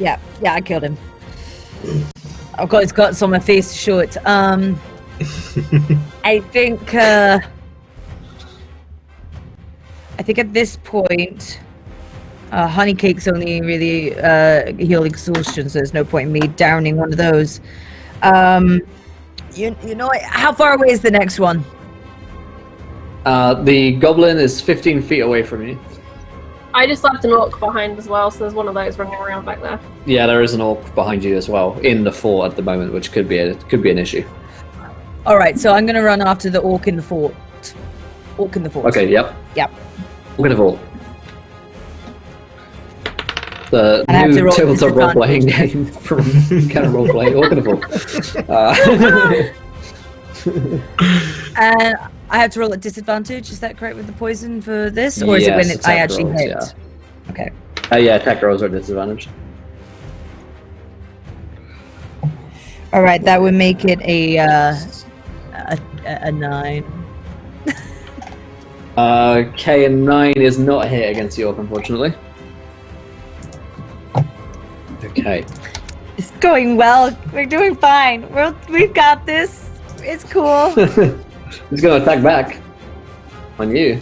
Yeah, I killed him. I've got his guts on my face to show it. I think at this point, honeycake's only really heal exhaustion, so there's no point in me downing one of those. You know, how far away is the next one? The goblin is 15 feet away from you. I just left an orc behind as well, so there's one of those running around back there. Yeah, there is an orc behind you as well in the fort at the moment, which could be an issue. All right, so I'm going to run after the orc in the fort. Orc in the fort. Okay, yep. Yep. Orc in the fort. The And new tabletop role-playing game from Canon Roleplay, Orc in the fort. And I have to roll at disadvantage, is that correct with the poison for this? Or is it when I actually rolls, hit? yeah. Okay. Yeah, attack rolls are at disadvantage. All right, that would make it a 9. Okay, a 9 is not a hit against the orc, unfortunately. Okay. It's going well. We're doing fine. We've got this. It's cool. He's going to attack back on you.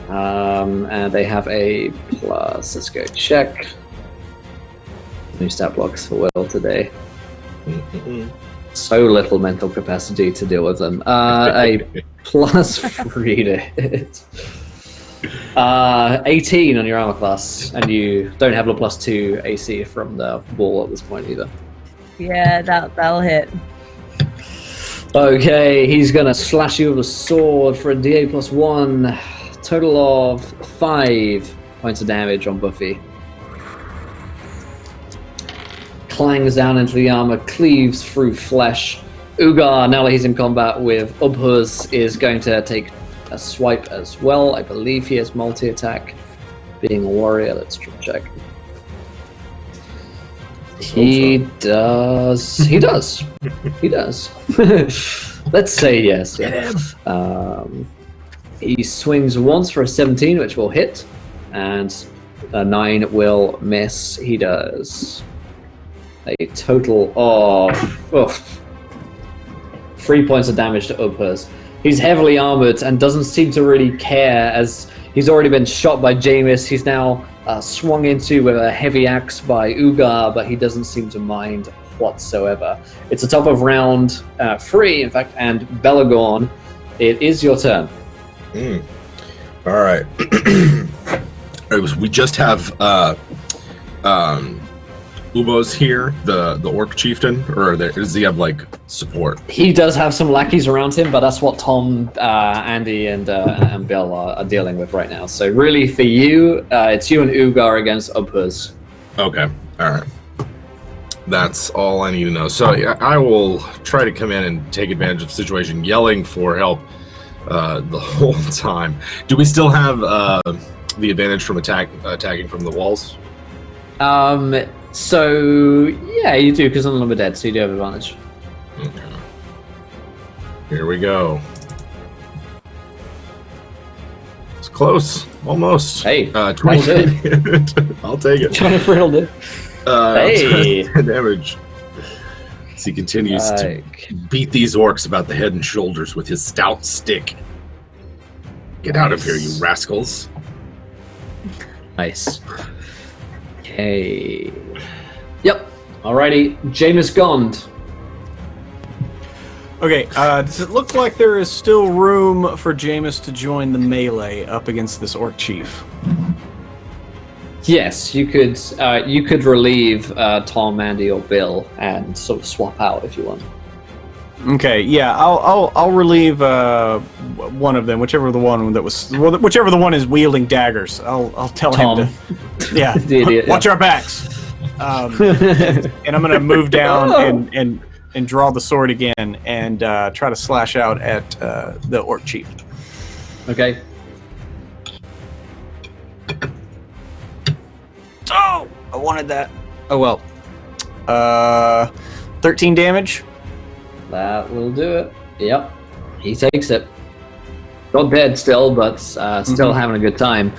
And they have a plus. Let's go check. New stat blocks for Will today. So little mental capacity to deal with them. A plus 3 to hit. 18 on your armor class, and you don't have a plus 2 AC from the wall at this point either. Yeah, that'll hit. Okay, he's gonna slash you with a sword for a DA plus 1. Total of 5 points of damage on Buffy. Clangs down into the armor, cleaves through flesh. Ugar, now that he's in combat with Ubhuz, is going to take a swipe as well. I believe he has multi-attack. Being a warrior, let's check. He does. He does. He does. Let's say yes. Yeah. He swings once for a 17, which will hit, and a 9 will miss. He does a total of 3 points of damage to Ubhuz. He's heavily armored and doesn't seem to really care, as he's already been shot by Jameis. He's now swung into with a heavy axe by Ugar, but he doesn't seem to mind whatsoever. It's the top of round 3, in fact, and Belagorn, it is your turn. All right. We just have Ubos here, the orc chieftain, or does he have like support? He does have some lackeys around him, but that's what Tom, Andy, and Bill are dealing with right now. So really, for you, it's you and Ugar against Ubhuz. Okay, all right. That's all I need to know. So yeah, I will try to come in and take advantage of the situation, yelling for help the whole time. Do we still have the advantage from attacking from the walls? So yeah, you do, because none of them are dead, so you do have advantage. Okay. Here we go. It's close, almost. Hey, 20. I'll take it. Trying to frill it. Hey, 10 damage. As he continues to beat these orcs about the head and shoulders with his stout stick. Get out of here, you rascals! Nice. Okay. Yep. Alrighty. Jameis Gond. Okay, does it look like there is still room for Jameis to join the melee up against this orc chief? Yes, you could relieve Tom, Andy, or Bill and sort of swap out if you want. Okay, yeah, I'll relieve one of them, whichever the one is wielding daggers. I'll tell Tom. him to, yeah, The idiot, watch our backs. And I'm gonna move down and and draw the sword again and try to slash out at the orc chief. Okay. Oh, I wanted that. Oh well. 13 damage. That will do it. Yep. He takes it. Not dead still, but still having a good time.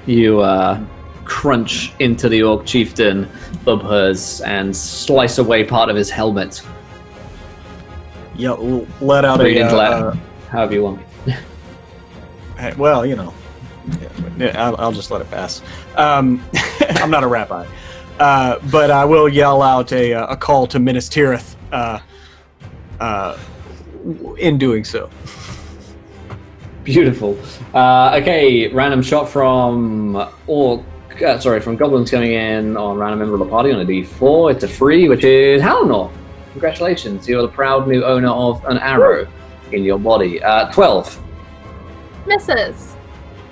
You crunch into the orc chieftain, Ubhurs, and slice away part of his helmet. Yeah, let out however you want. Well, you know, I'll just let it pass. I'm not a rabbi, but I will yell out a call to Minas Tirith in doing so. Beautiful. Okay, random shot from from goblins coming in on random member of the party on a D4. It's a 3, which is Halnor. Congratulations, you're the proud new owner of an arrow in your body. 12. Misses.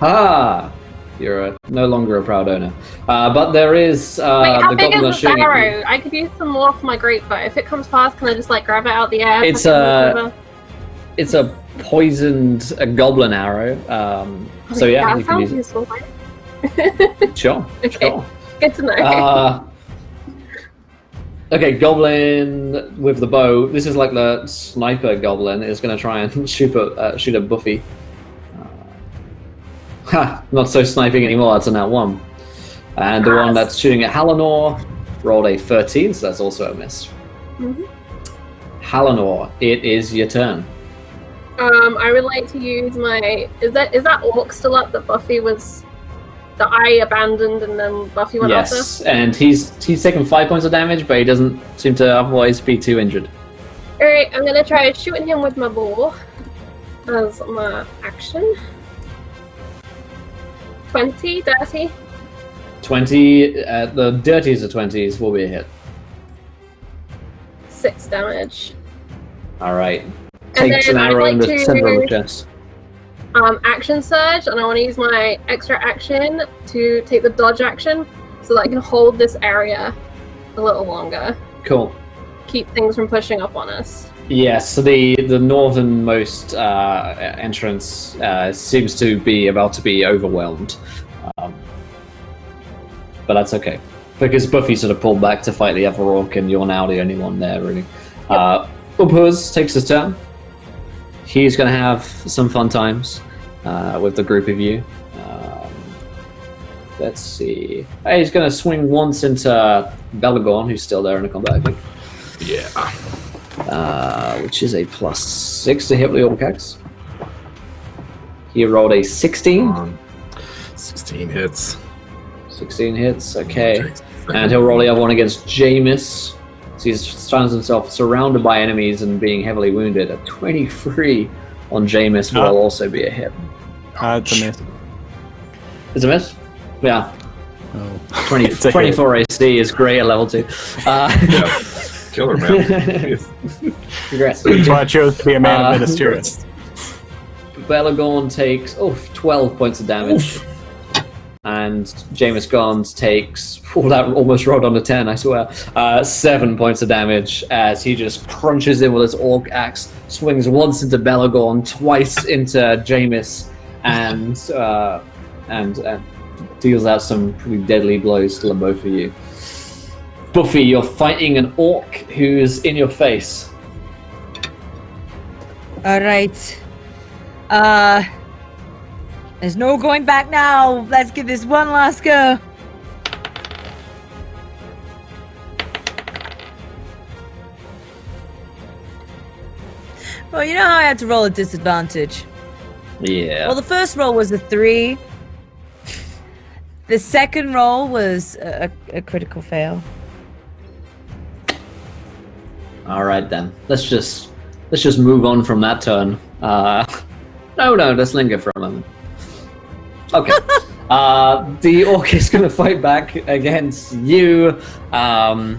Ah, you're no longer a proud owner. But there is Wait, how the big goblin is this shooting. arrow? I could use some more for my great bow. If it comes past, can I just like grab it out the air? It's it's a poisoned goblin arrow. So yeah, that you can use sounds it. useful, right? Sure. Okay. Sure. Good to know. Okay, goblin with the bow. This is like the sniper goblin is going to try and shoot a Buffy. Not so sniping anymore. That's a nat 1. And the one that's shooting at Halnor rolled a 13, so that's also a miss. Mm-hmm. Halnor, it is your turn. I would like to use my. Is that orc still up that Buffy was? That I abandoned and then Buffy went after? Yes, and he's taken 5 points of damage, but he doesn't seem to otherwise be too injured. Alright, I'm gonna try shooting him with my bow as my action. 20, dirty. 20, the dirties of 20s will be a hit. 6 damage. Alright. And Takes then an I'd arrow like in the to- center of the chest. Action surge, and I want to use my extra action to take the dodge action so that I can hold this area a little longer. Cool. Keep things from pushing up on us. Yes, so the northernmost entrance seems to be about to be overwhelmed. But that's okay. Because Buffy sort of pulled back to fight the other orc, and you're now the only one there, really. Ubhurs takes his turn. He's going to have some fun times with the group of you. Let's see. He's going to swing once into Belagorn, who's still there in the combat, I think. Yeah. Which is a +6 to hit with the orc axe. He rolled a 16. 16 hits. 16 hits, okay. And he'll roll the other one against Jameis. So he finds himself surrounded by enemies and being heavily wounded. A 23 on Jameis will also be a hit. It's a miss. It's a miss? Yeah. Oh. 24 AC is great at level 2. Yeah. Killer, man. Congrats. That's why I chose to be a man of Minas Tirith. Belagorn takes 12 points of damage. And Jameis Gons takes, that almost rolled on a 10, I swear, 7 points of damage as he just crunches in with his orc axe, swings once into Belagorn, twice into Jameis, and deals out some pretty deadly blows to both of you. Buffy, you're fighting an orc who's in your face. Alright. There's no going back now. Let's give this one last go. Well, you know how I had to roll a disadvantage. Yeah. Well, the first roll was a 3. The second roll was a critical fail. All right then. Let's just move on from that turn. No, let's linger for a moment. Okay. The orc is going to fight back against you,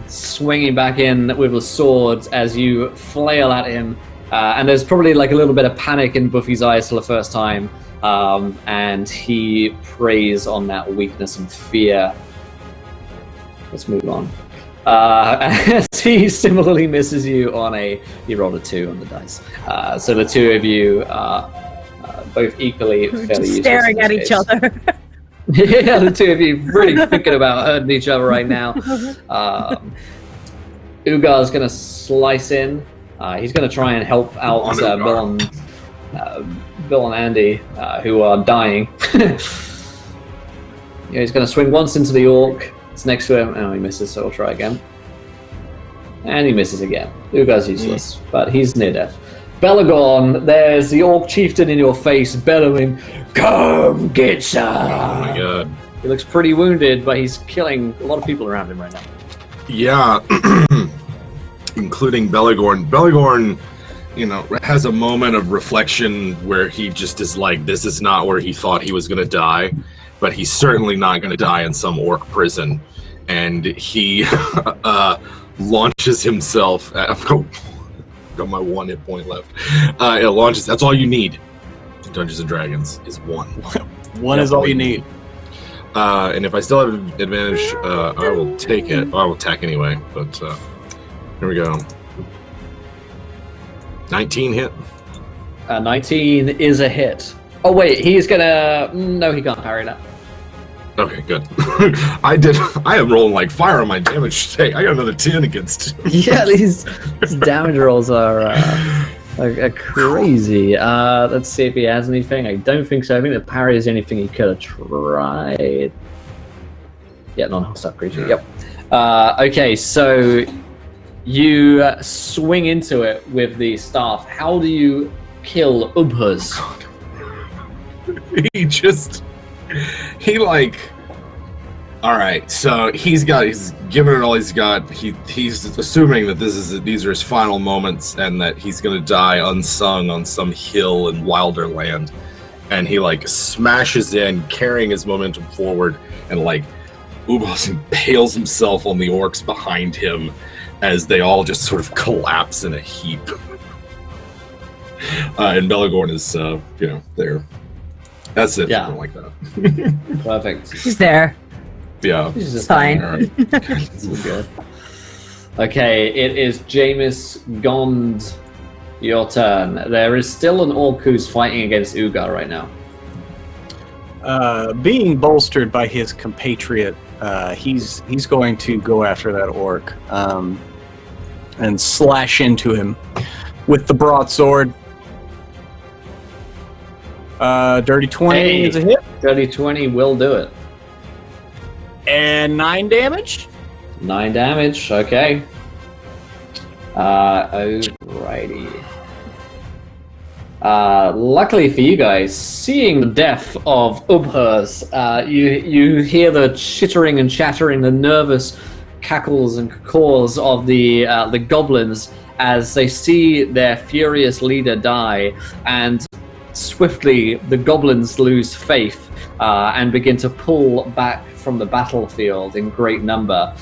swinging back in with a sword as you flail at him. And there's probably like a little bit of panic in Buffy's eyes for the first time. And he preys on that weakness and fear. Let's move on. As he similarly misses you on he rolled a 2 on the dice. So the two of you are both equally fairly Just useless staring in at this each case. other. Yeah, the two of you really thinking about hurting each other right now. Ugar's going to slice in. He's going to try and help out Bill and Andy, who are dying. He's going to swing once into the orc. It's next to him. Oh, he misses, so I'll try again. And he misses again. Ugar's useless, but he's near death. Belagorn, there's the orc chieftain in your face, bellowing, "Come get some!" Oh my god. He looks pretty wounded, but he's killing a lot of people around him right now. Yeah, including Belagorn. Belagorn, has a moment of reflection where he just is like, this is not where he thought he was going to die, but he's certainly not going to die in some orc prison. And he launches himself. I've got my 1 hit point left. It launches. That's all you need in Dungeons and Dragons is 1. One is all you need. And if I still have advantage, I will take it. I will attack anyway, but here we go. 19 hit. 19 is a hit. Oh wait, he's gonna... No, he can't parry that. Okay, good. I am rolling like fire on my damage today. I got another 10 against. Yeah, these damage rolls are crazy. Let's see if he has anything. I don't think so. I think the parry is anything he could have tried. Yeah, non-hostile creature. Yep. Okay, so you swing into it with the staff. How do you kill Ubhuz? All right, so he's given it all he's got. He's assuming that these are his final moments and that he's gonna die unsung on some hill in Wilderland, and he smashes in, carrying his momentum forward, and Ubhuz impales himself on the orcs behind him as they all just sort of collapse in a heap. And Belagorn is there. That's it. Yeah. Something like that. Perfect. He's there. Yeah. He's just Fine. All right. This is good. Okay, it is Jameis Gond. Your turn. There is still an orc who's fighting against Ugar right now. Being bolstered by his compatriot, he's going to go after that orc and slash into him with the broadsword. Dirty 20 is a hit. Dirty 20 will do it. And 9 damage. 9 damage, okay. Alrighty. Luckily for you guys, seeing the death of Ubhuz, you hear the chittering and chattering, the nervous cackles and caws of the goblins as they see their furious leader die, and swiftly the goblins lose faith and begin to pull back from the battlefield in great number,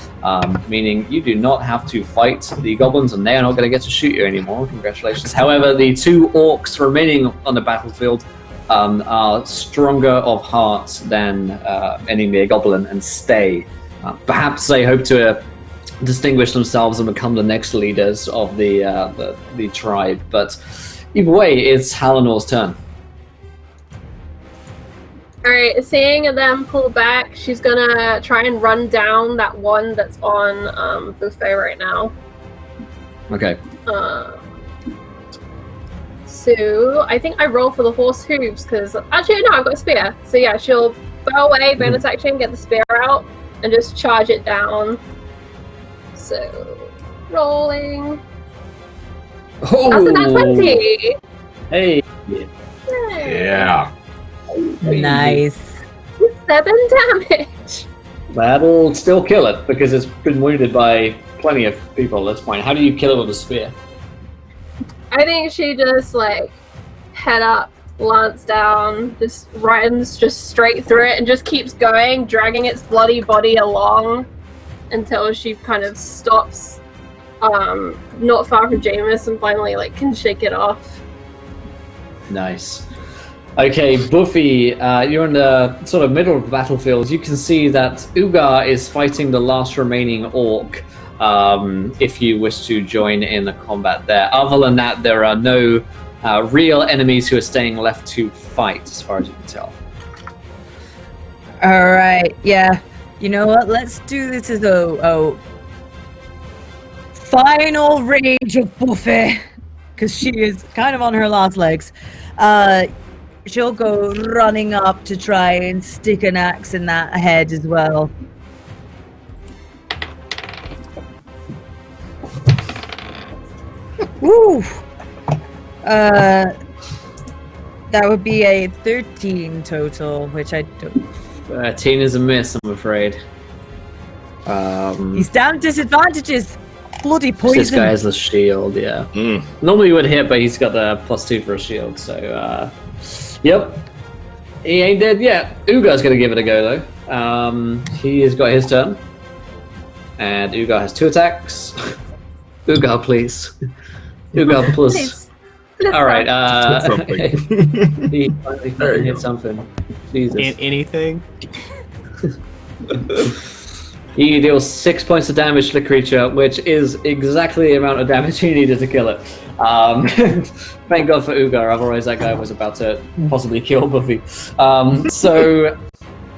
meaning you do not have to fight the goblins and they are not going to get to shoot you anymore. Congratulations. However, the 2 orcs remaining on the battlefield are stronger of heart than any mere goblin and stay. Perhaps they hope to distinguish themselves and become the next leaders of the tribe, but either way, it's Halanor's turn. Alright, seeing them pull back, she's gonna try and run down that one that's on buffet right now. Okay. So, I think I roll for the horse hooves, because... Actually, no, I've got a spear. So yeah, she'll bow away, burn attack chain, get the spear out, and just charge it down. So, rolling. Oh! That's a nat 20! Hey! Yeah. Nice. 7 damage! That'll still kill it, because it's been wounded by plenty of people. That's fine. How do you kill it with a spear? I think she just, head up, lance down, just runs just straight through it, and just keeps going, dragging its bloody body along until she kind of stops not far from Jameis and finally, can shake it off. Nice. Okay, Buffy, you're in the sort of middle of the battlefield. You can see that Ugar is fighting the last remaining orc, if you wish to join in the combat there. Other than that, there are no real enemies who are staying left to fight, as far as you can tell. All right, yeah. You know what? Let's do this as a final rage of Buffy, because she is kind of on her last legs. She'll go running up to try and stick an axe in that head as well. Woo! That would be a 13 total, which I don't... 13 is a miss, I'm afraid. He's down disadvantages. Bloody poison. This guy has a shield, yeah. Normally he would hit, but he's got the +2 for a shield, so yep. He ain't dead yet. Ugar's gonna give it a go though. He has got his turn. And Ugar has 2 attacks. Ugar, please. Ugar, plus. Alright, he finally fucking hit something. Jesus. Anything? He deals 6 points of damage to the creature, which is exactly the amount of damage he needed to kill it. Thank God for Ugar, otherwise that guy was about to possibly kill Buffy. So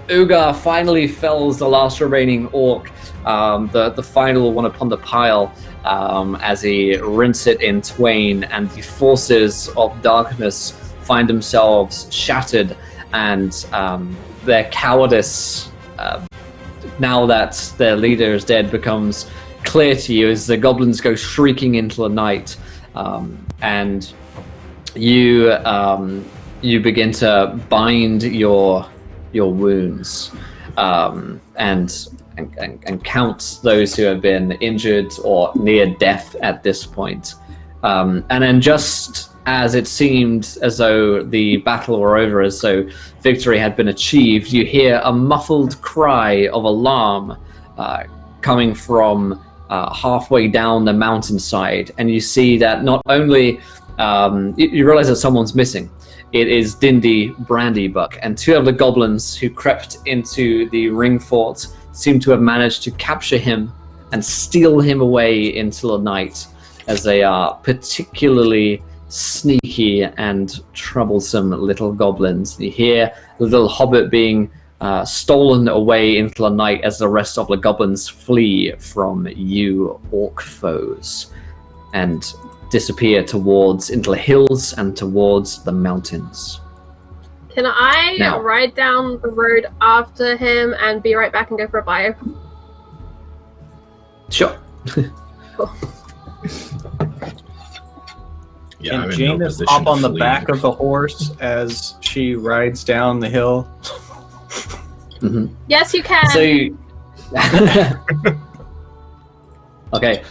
Ugar finally fells the last remaining orc, the final one upon the pile, as he rints it in twain, and the forces of darkness find themselves shattered, and their cowardice, now that their leader is dead, becomes clear to you as the goblins go shrieking into the night, and you begin to bind your wounds, and count those who have been injured or near death at this point. And then just as it seemed as though the battle were over, as though victory had been achieved, you hear a muffled cry of alarm coming from halfway down the mountainside, and you see that not only you realize that someone's missing. It is Dindy Brandybuck, and 2 of the goblins who crept into the Ringfort seem to have managed to capture him and steal him away into the night, as they are particularly sneaky and troublesome little goblins. You hear the little hobbit being stolen away into the night as the rest of the goblins flee from you orc foes and disappear into the hills and towards the mountains. Can I ride down the road after him and be right back and go for a bio? Sure. Cool. Yeah, Can Janus hop on the back of the horse as she rides down the hill? Mm-hmm. Yes, you can. So, okay.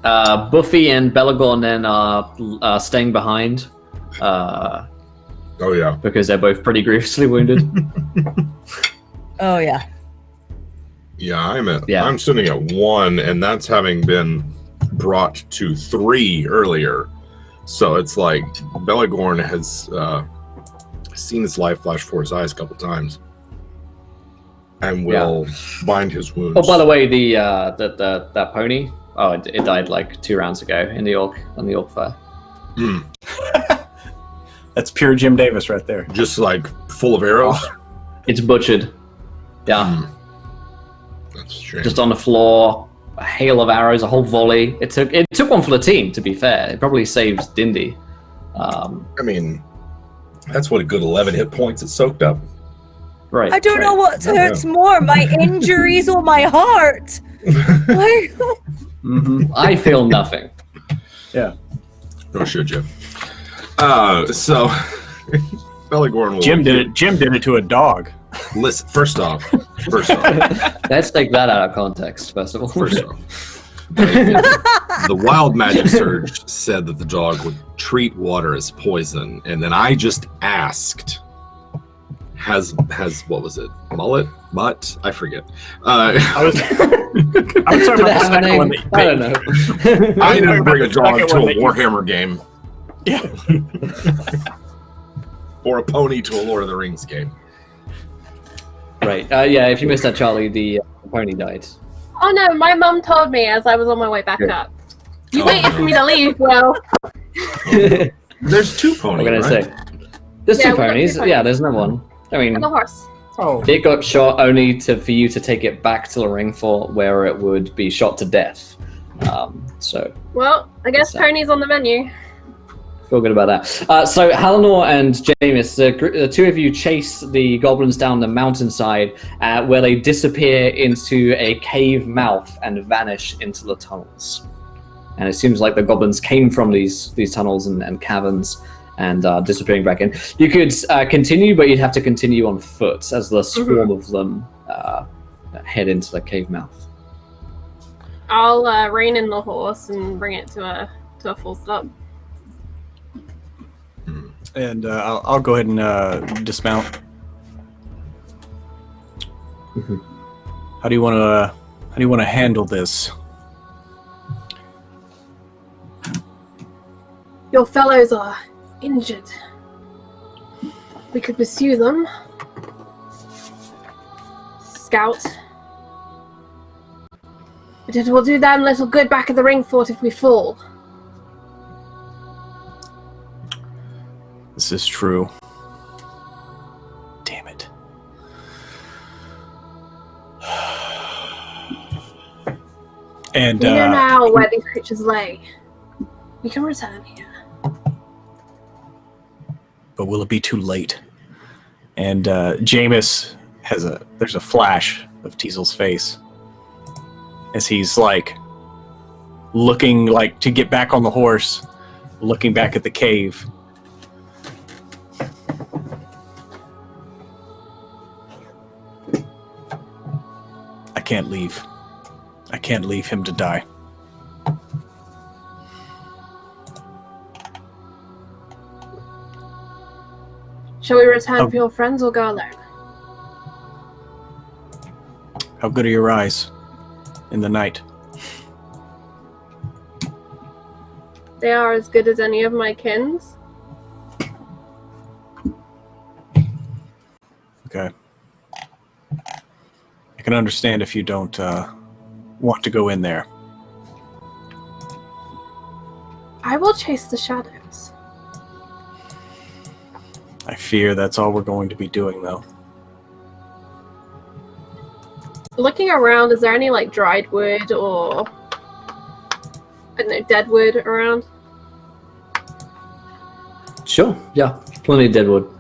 Buffy and Belagorn then are staying behind. Oh yeah, because they're both pretty grievously wounded. Oh yeah. Yeah, I'm sitting at 1, and that's having been brought to 3 earlier. So it's like Belagorn has seen his life flash before his eyes a couple times, and will bind his wounds. Oh, by the way, that pony. Oh, it died like 2 rounds ago on the orc fair. That's pure Jim Davis right there. Just like full of arrows. It's butchered. Yeah. That's strange. Just on the floor, a hail of arrows, a whole volley. It took one for the team, to be fair. It probably saved Dindy. I mean, that's what a good 11 hit points it soaked up. Right. I don't know what hurts more, my injuries or my heart. I feel nothing. Yeah. Nor should you. So Belagorn will... Jim did it to a dog. Listen, first off. Let's take that out of context, first of all. First off. The wild magic surge said that the dog would treat water as poison, and then I just asked, has what was it? Mutt? I forget. I was talking about the second one. I don't know. I didn't bring a dog to a Warhammer game. Yeah. Or a pony to a Lord of the Rings game. Right. Yeah, if you missed that, Charlie, the pony died. Oh no, my mum told me as I was on my way back up. You waited for me to leave, Will. There's 2 ponies, I'm gonna right? say. There's Yeah, 2 we got 2 ponies. ponies. Yeah, there's no one. I mean, And the horse. Oh, it got shot only for you to take it back to the Ringfort, where it would be shot to death. So Well, I guess What's that? pony's on the menu. feel good about that. So Halinor and Jameis, the 2 of you chase the goblins down the mountainside, where they disappear into a cave mouth and vanish into the tunnels. And it seems like the goblins came from these tunnels and caverns and are disappearing back in. You could continue, but you'd have to continue on foot as the swarm of them head into the cave mouth. I'll rein in the horse and bring it to a full stop. and I'll go ahead and dismount. Mhm. How do you want to handle this? Your fellows are injured. We could pursue them. Scout. But it will do them little good back at the Ringfort if we fall. This is true. Damn it. And We know now where these creatures lay. We can return here. but will it be too late? And Jameis there's a flash of Teasel's face as he's like looking like to get back on the horse, looking back at the cave. I can't leave. I can't leave him to die. Shall we return Oh. for your friends or go alone? How good are your eyes in the night? They are as good as any of my kins. Okay. I can understand if you don't want to go in there. I will chase the shadows. I fear that's all we're going to be doing, though. Looking around, is there any like dried wood or I don't know, dead wood around? Sure, yeah. Plenty of deadwood.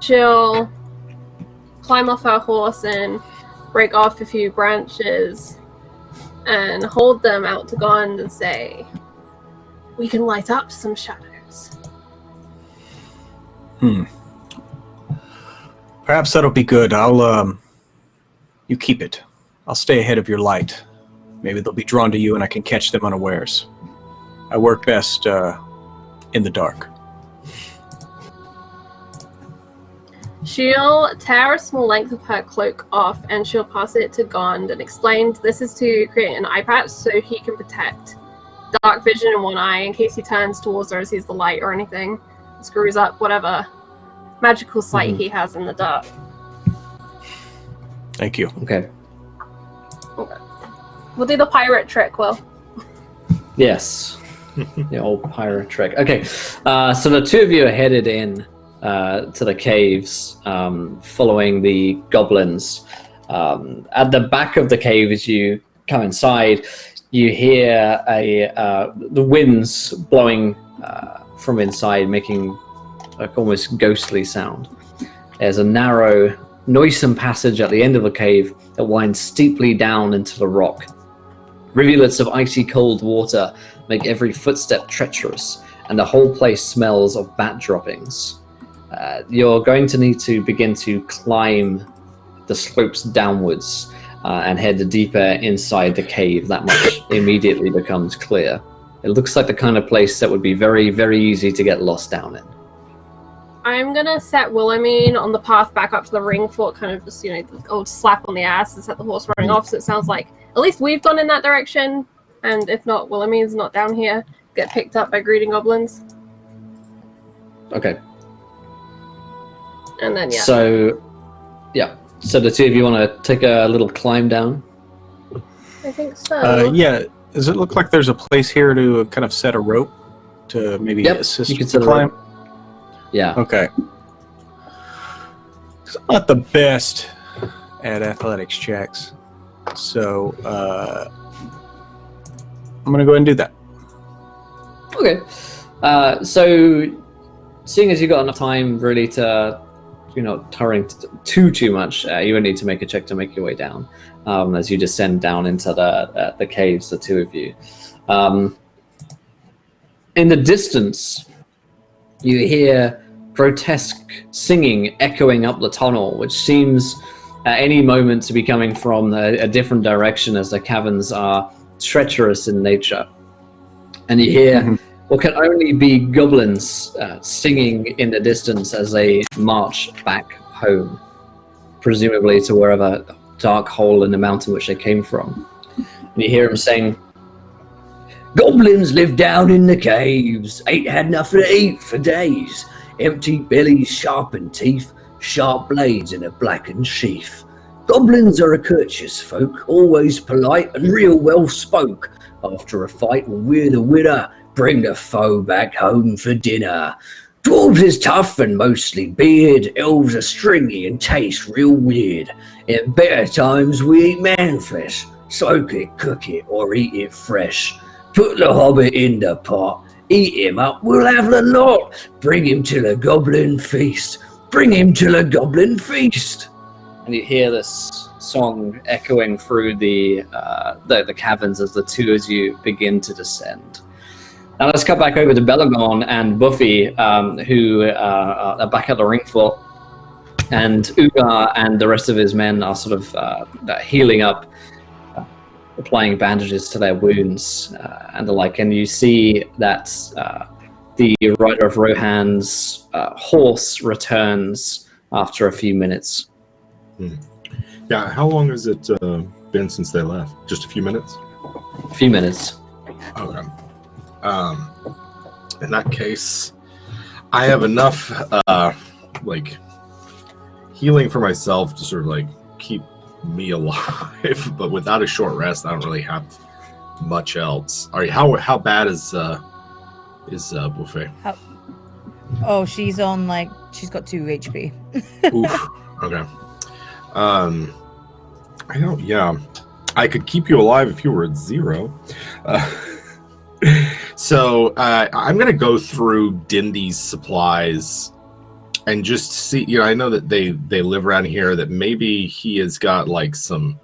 She'll climb off her horse and break off a few branches and hold them out to Gond and say, "We can light up some shadows." Perhaps that'll be good. You keep it. I'll stay ahead of your light. Maybe they'll be drawn to you and I can catch them unawares. I work best in the dark. She'll tear a small length of her cloak off and she'll pass it to Gond and explain this is to create an eye patch so he can protect dark vision in one eye in case he turns towards her and sees the light or anything. Screws up whatever magical sight he has in the dark. Thank you. Okay. We'll do the pirate trick, Will. Yes. The old pirate trick. Okay. So the 2 of you are headed in to the caves, following the goblins. At the back of the cave, as you come inside, you hear the winds blowing from inside, making like almost ghostly sound. There's a narrow, noisome passage at the end of the cave that winds steeply down into the rock. Rivulets of icy cold water make every footstep treacherous, and the whole place smells of bat droppings. You're going to need to begin to climb the slopes downwards and head deeper inside the cave. That much immediately becomes clear. It looks like the kind of place that would be very, very easy to get lost down in. I'm gonna set Wilhelmine on the path back up to the Ringfort, kind of just, the old slap on the ass and set the horse running off, so it sounds like at least we've gone in that direction, and if not, Wilhelmine's not down here, get picked up by greeting goblins. Okay. And then, yeah. So the 2 of you want to take a little climb down? I think so. Yeah. Does it look like there's a place here to kind of set a rope to maybe assist you can with set the a rope. climb? Yeah. Okay. 'Cause I'm not the best at athletics checks, so I'm gonna go ahead and do that. Okay. So, seeing as you got enough time really to, you're not hurrying too much, you would need to make a check to make your way down as you descend down into the caves, the two of you. In the distance, you hear grotesque singing echoing up the tunnel, which seems at any moment to be coming from a different direction as the caverns are treacherous in nature. And you hear what can only be goblins singing in the distance as they march back home, presumably to wherever dark hole in the mountain which they came from. And you hear them saying, "Goblins live down in the caves, ain't had nothing to eat for days. Empty bellies, sharpened teeth, sharp blades in a blackened sheath. Goblins are a courteous folk, always polite and real well spoke. After a fight, we're the winner, bring the foe back home for dinner. Dwarves is tough and mostly beard, elves are stringy and taste real weird. In better times we eat man flesh, soak it, cook it, or eat it fresh. Put the hobbit in the pot, eat him up, we'll have the lot. Bring him to the goblin feast, bring him to the goblin feast." And you hear this song echoing through the caverns as the two of you begin to descend. Now let's cut back over to Belagorn and Buffy, who are back at the Ringfort, and Ugar and the rest of his men are sort of healing up, applying bandages to their wounds and the like. And you see that the rider of Rohan's horse returns after a few minutes. Yeah, how long has it been since they left? Just a few minutes? A few minutes. Okay. In that case, I have enough healing for myself to sort of keep me alive, but without a short rest, I don't really have much else. All right, how bad is Buffet? Oh, she's on she's got 2 HP. Oof. Okay. I could keep you alive if you were at 0. So I'm gonna go through Dindy's supplies and just see. I know that they live around here. That maybe he has got some,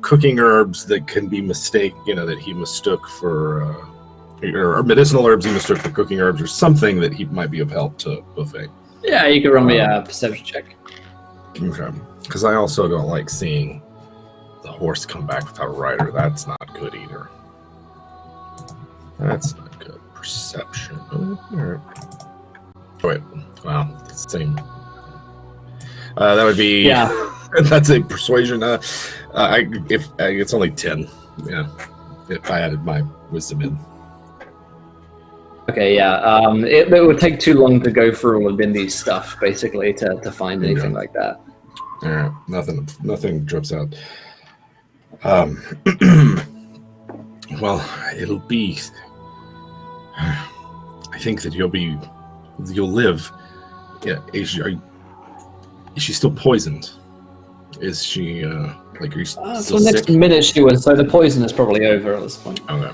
cooking herbs that can be that he mistook for, or medicinal herbs he mistook for cooking herbs, or something that he might be of help to Buffet. Yeah, you can run me a perception check. Okay. Because I also don't like seeing the horse come back without a rider. That's not good either. That's not good. Perception. Oh, all right. Oh, wait. Wow. It's the same. That would be. Yeah. That's a persuasion. If it's only 10. Yeah. If I added my wisdom in. Okay, yeah. It would take too long to go through all of Bindy's stuff, basically, to find anything like that. All right, nothing drips out. Well, it'll be. I think that you'll live. Yeah, is she still poisoned? Is she are you still for the next sick? minute she was, so the poison is probably over at this point. Okay.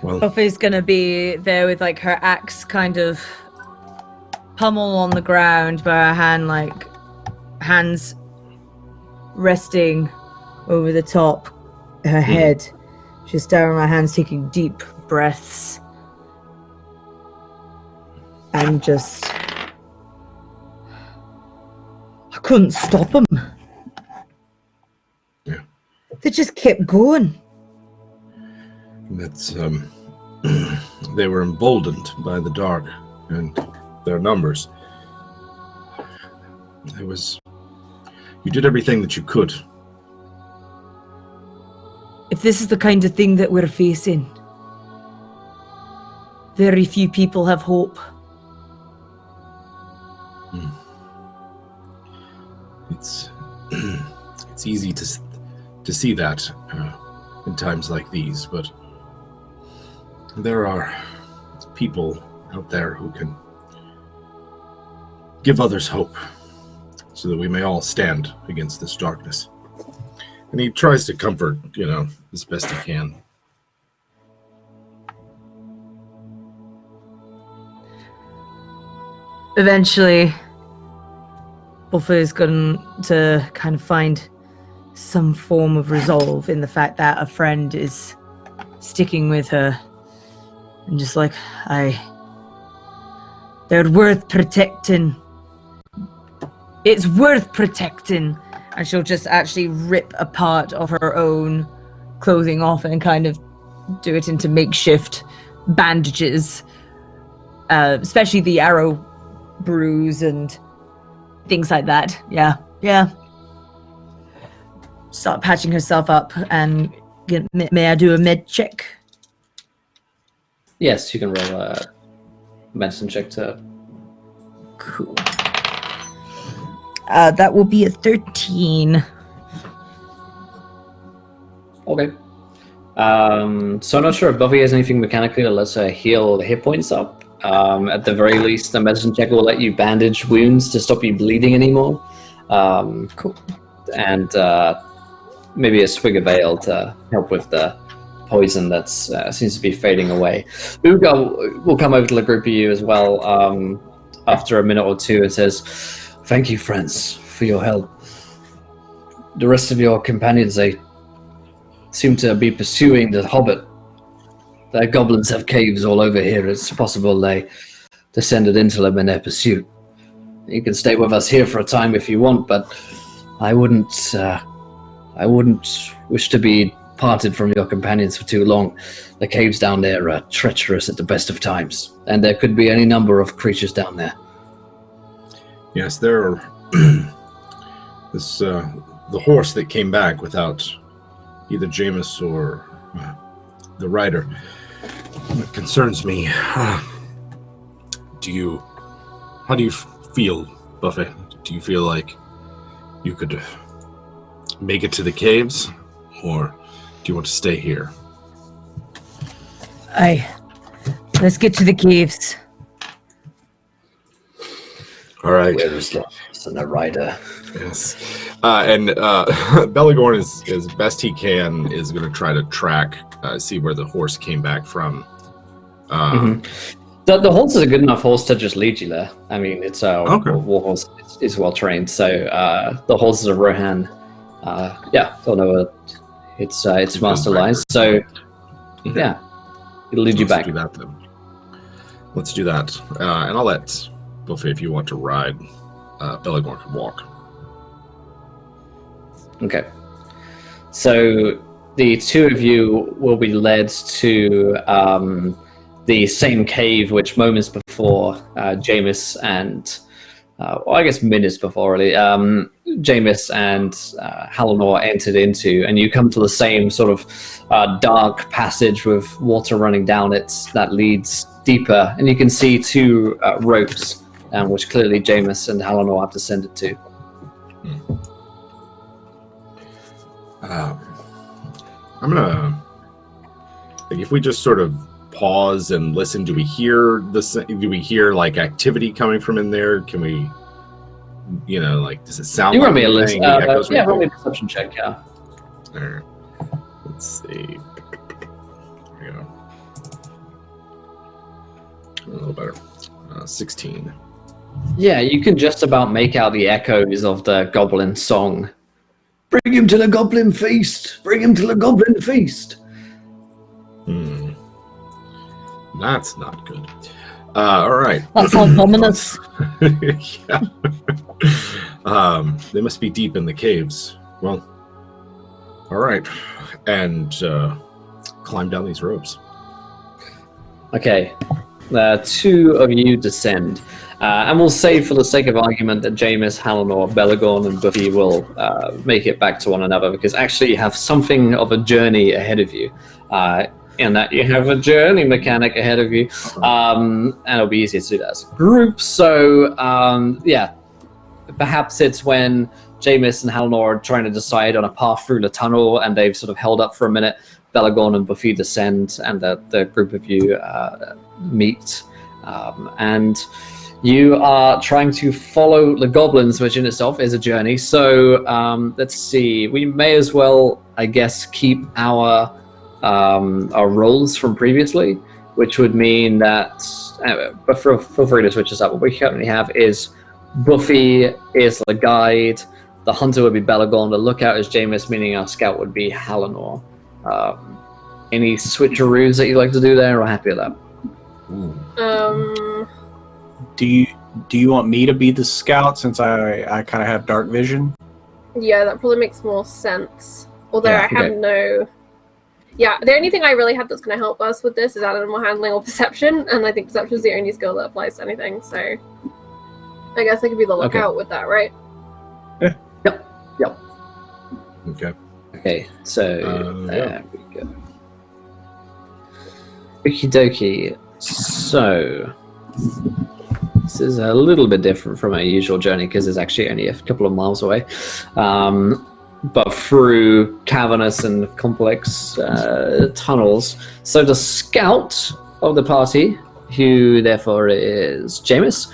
Well, Buffy's gonna be there with her axe kind of pummel on the ground, but her hands resting over the top her head. She's down on her hands, taking deep breaths, and just I couldn't stop them. Yeah. They just kept going. That's they were emboldened by the dark and their numbers. You did everything that you could. If this is the kind of thing that we're facing, very few people have hope. It's It's easy to see that in times like these, but there are people out there who can give others hope so that we may all stand against this darkness. And he tries to comfort, as best he can. Eventually, Buffy is going to kind of find some form of resolve in the fact that a friend is sticking with her. And just like, they're worth protecting. It's worth protecting. And she'll just actually rip a part of her own clothing off and kind of do it into makeshift bandages. Especially the arrow bruise and things like that. Yeah. Start patching herself up and may I do a med check? Yes, you can roll a medicine check to... Cool. That will be a 13. Okay. So I'm not sure if Buffy has anything mechanically that lets her heal the hit points up. At the very least, the medicine check will let you bandage wounds to stop you bleeding anymore. Cool. And maybe a swig of ale to help with the poison that seems to be fading away. Ugo will come over to the group of you as well after a minute or two and says, "Thank you, friends, for your help. The rest of your companions, they seem to be pursuing the Hobbit. The goblins have caves all over here. It's possible they descended into them in their pursuit. You can stay with us here for a time if you want, but I wouldn't wish to be parted from your companions for too long. The caves down there are treacherous at the best of times, and there could be any number of creatures down there." Yes, there are the horse that came back without either Jameis or the rider. It concerns me. How do you feel, Buffy? Do you feel like you could make it to the caves, or do you want to stay here? Let's get to the caves. All right. Where is the horse and the rider? Yes. And Belagorn, as best he can, is going to try to track, see where the horse came back from. The horse is a good enough horse to just lead you there. I mean, it's a war horse. It's well trained. So the horse is a Rohan. Don't know. It's master lines. So yeah, it'll lead you back. Do that then. Let's do that. And I'll let Buffy, if you want to ride, Belagorn can walk. Okay. So the two of you will be led to the same cave which moments before Jameis and I guess minutes before really Jameis and Halinor entered into, and you come to the same sort of dark passage with water running down it that leads deeper, and you can see two ropes which clearly Jameis and Halinor have descended to. I'm gonna like, if we just sort of pause and listen, do we hear like activity coming from in there? Can we, like, does it sound you like run me a list? Roll me a perception check. All right. Let's see. There we go. A little better. 16. Yeah, you can just about make out the echoes of the goblin song. Bring him to the goblin feast! Bring him to the goblin feast! That's not good. All right. That's ominous. Yeah. They must be deep in the caves. Well, all right. And climb down these ropes. Okay. Two of you descend. And we'll say, for the sake of argument, that Jameis, Halinor, Belagorn, and Buffy will make it back to one another, because actually you have something of a journey ahead of you. In that you have a journey mechanic ahead of you. And it'll be easier to do that as a group. So, perhaps it's when Jameis and Halnor are trying to decide on a path through the tunnel, and they've sort of held up for a minute. Belagorn and Buffy descend, and the group of you meet. And you are trying to follow the goblins, which in itself is a journey. So let's see. We may as well, I guess, keep our roles from previously, which would mean that. But feel free to switch this up. What we currently have is Buffy is the guide, the hunter would be Belagorn, the lookout is Jameis, meaning our scout would be Halnor. Any switcheroos that you'd like to do there, or happy with that? Do you want me to be the scout since I kind of have dark vision? Yeah, that probably makes more sense. Although Yeah, I have no... Yeah, the only thing I really have that's going to help us with this is animal handling or perception, and I think perception is the only skill that applies to anything, so... I guess I could be the lookout with that, right? Yeah. Yep. Okay. Okay, so there we go. Okie dokie. So... This is a little bit different from our usual journey because it's actually only a couple of miles away. But through cavernous and complex tunnels. So the scout of the party, who therefore is Jameis,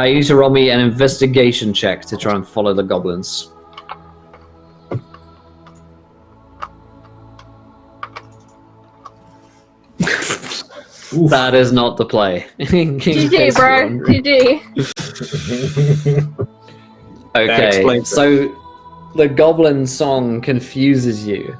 you need to roll me an investigation check to try and follow the goblins. That is not the play. GG, bro. GG. Okay, so the goblin song confuses you,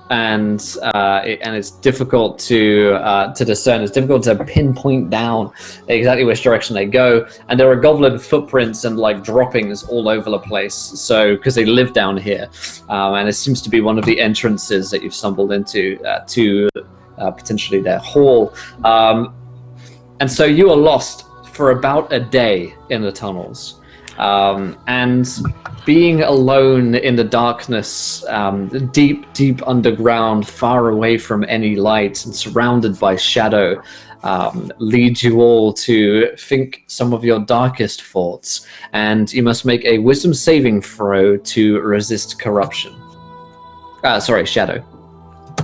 and it's difficult to discern. It's difficult to pinpoint down exactly which direction they go. And there are goblin footprints and like droppings all over the place. So because they live down here, and it seems to be one of the entrances that you've stumbled into to potentially their hall. And so you are lost for about a day in the tunnels. And being alone in the darkness, deep underground, far away from any light and surrounded by shadow, leads you all to think some of your darkest thoughts. And you must make a wisdom saving throw to resist corruption. Shadow.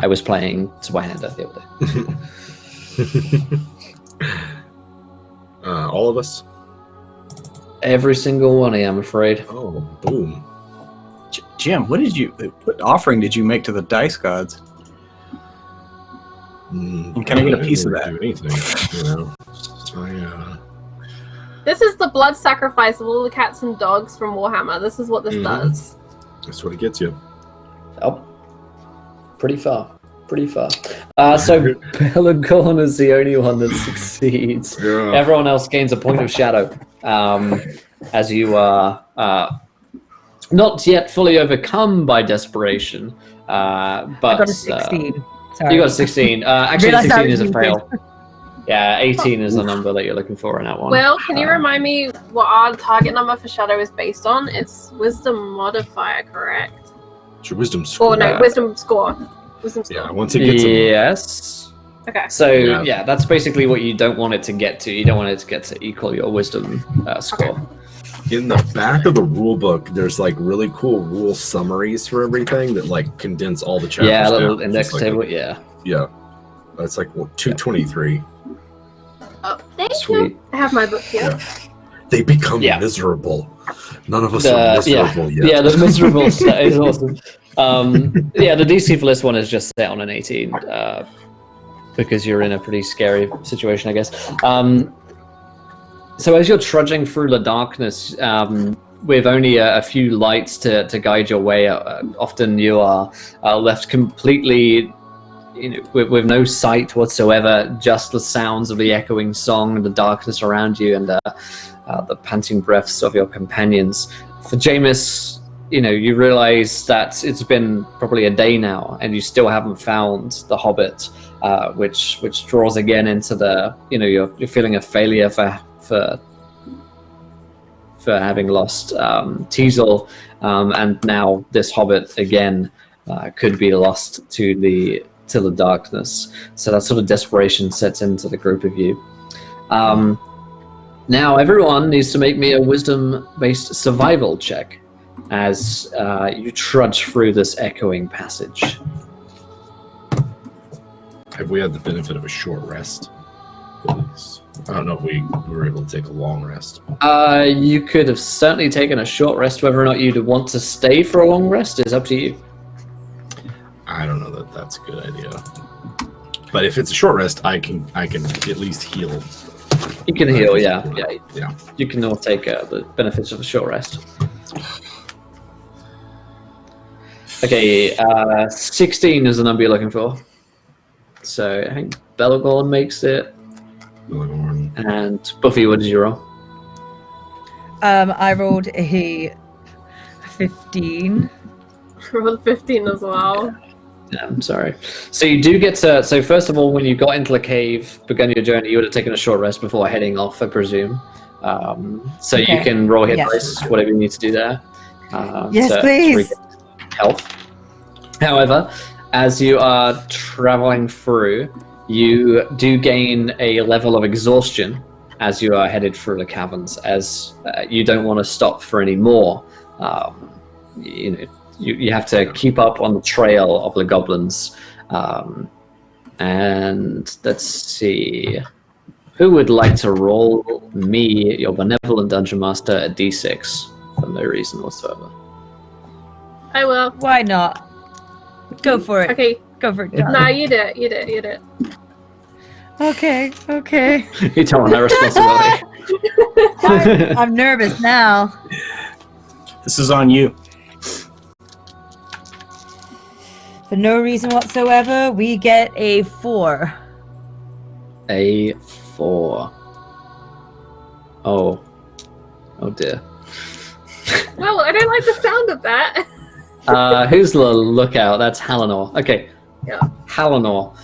I was playing Zweihander the other day. All of us? Every single one, I'm afraid. Oh, boom. Jim, what offering did you make to the dice gods? And can I get a piece of that? Do anything, you know? This is the blood sacrifice of all the cats and dogs from Warhammer. This is what this does. That's what it gets you. Oh, pretty far. So Belagorn is the only one that succeeds. Yeah. Everyone else gains a point of shadow, as you are not yet fully overcome by desperation. But I got a 16. Sorry. You got a 16. Actually, Realized 16 I is a was fail. Yeah, 18 is the number that you're looking for in that one. Well, can you remind me what our target number for shadow is based on? It's wisdom modifier, correct? It's your wisdom score. Or no, wisdom score. Wisdom score. Yeah, once it gets Yes. Okay. So yeah, that's basically what you don't want it to get to. You don't want it to get to equal your wisdom score. Okay. in the back of the rule book, there's like really cool rule summaries for everything that like condense all the chapters. Yeah, a little down. index Like table. Yeah. Yeah, that's like 223. Oh, thank Sweet. you. I have my book here. Yeah. They become Yeah. miserable. None of us are miserable yet. Yeah, the miserable set is awesome. Yeah, the DC for this one is just set on an 18 because you're in a pretty scary situation, I guess. So as you're trudging through the darkness, with only a few lights to guide your way, often you are left completely, with no sight whatsoever, just the sounds of the echoing song, the darkness around you, and the panting breaths of your companions. For Jameis, you realize that it's been probably a day now, and you still haven't found the Hobbit, which draws again into the, you're feeling a failure for having lost Teasel, and now this Hobbit again could be lost to the darkness. So that sort of desperation sets into the group of you. Now everyone needs to make me a wisdom-based survival check. as you trudge through this echoing passage. Have we had the benefit of a short rest? At least. I don't know if we were able to take a long rest. You could have certainly taken a short rest. Whether or not you'd want to stay for a long rest is up to you. I don't know that that's a good idea. But if it's a short rest, I can at least heal. You can heal, yeah. Yeah. You can all take the benefits of a short rest. Okay, 16 is the number you're looking for. So I think Belagorn makes it. Belagorn. And Buffy, what did you roll? I rolled a 15. Rolled 15 as well. Yeah, I'm sorry. So you do get to... So first of all, when you got into the cave, begun your journey, you would have taken a short rest before heading off, I presume. So Okay. you can roll hit Yes. dice, whatever you need to do there. Yes, to please. regain health. However, as you are traveling through, you do gain a level of exhaustion as you are headed through the caverns, as you don't want to stop for any more. You have to keep up on the trail of the goblins. And let's see. Who would like to roll me, your benevolent dungeon master, a d6 for no reason whatsoever? I will. Why not? Go for it. Okay. Go for it. No, you did it. You did it. You did it. Okay. Okay. You don't want that responsibility. I'm nervous now. This is on you. For no reason whatsoever, we get a 4. A 4. Oh dear. Well, I don't like the sound of that. Who's the lookout? That's Halinor. Okay. Yeah. Halinor,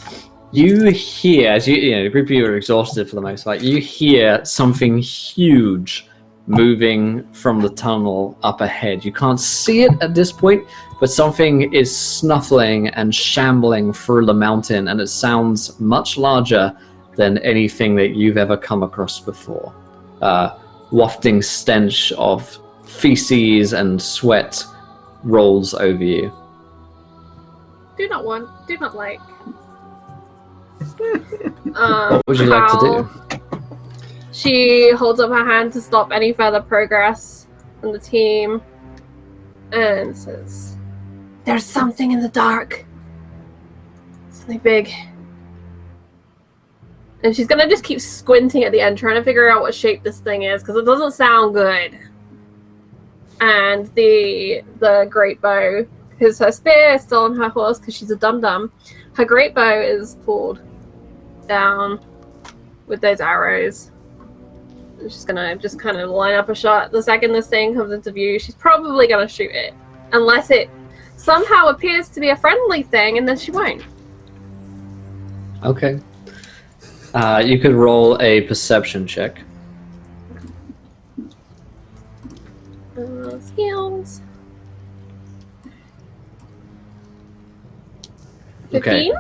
you hear, as the group of you are exhausted for the most part, you hear something huge moving from the tunnel up ahead. You can't see it at this point, but something is snuffling and shambling through the mountain, and it sounds much larger than anything that you've ever come across before. Wafting stench of feces and sweat rolls over you. Do not like. What would you like to do? She holds up her hand to stop any further progress from the team and says, "There's something in the dark. Something big." And she's gonna just keep squinting at the end, trying to figure out what shape this thing is, because it doesn't sound good. And the great bow, because her spear is still on her horse, because she's a dum-dum, her great bow is pulled down with those arrows. And she's gonna just kind of line up a shot. The second this thing comes into view, she's probably gonna shoot it, unless it somehow appears to be a friendly thing, and then she won't. Okay. You could roll a perception check. Skills. Okay.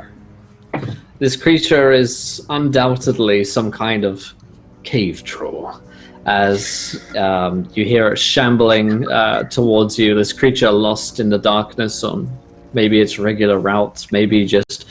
15? This creature is undoubtedly some kind of cave troll. As you hear it shambling towards you, this creature lost in the darkness on maybe its regular route, maybe just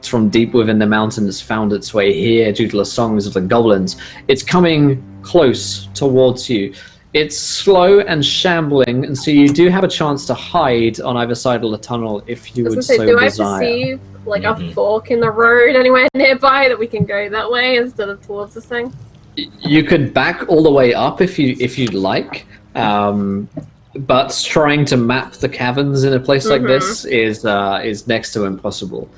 from deep within the mountains found its way here due to the songs of the goblins. It's coming close towards you. It's slow and shambling, and so you do have a chance to hide on either side of the tunnel if you would so do I desire. perceive a fork in the road anywhere nearby that we can go that way instead of towards this thing? You could back all the way up if you'd like, but trying to map the caverns in a place like this is next to impossible.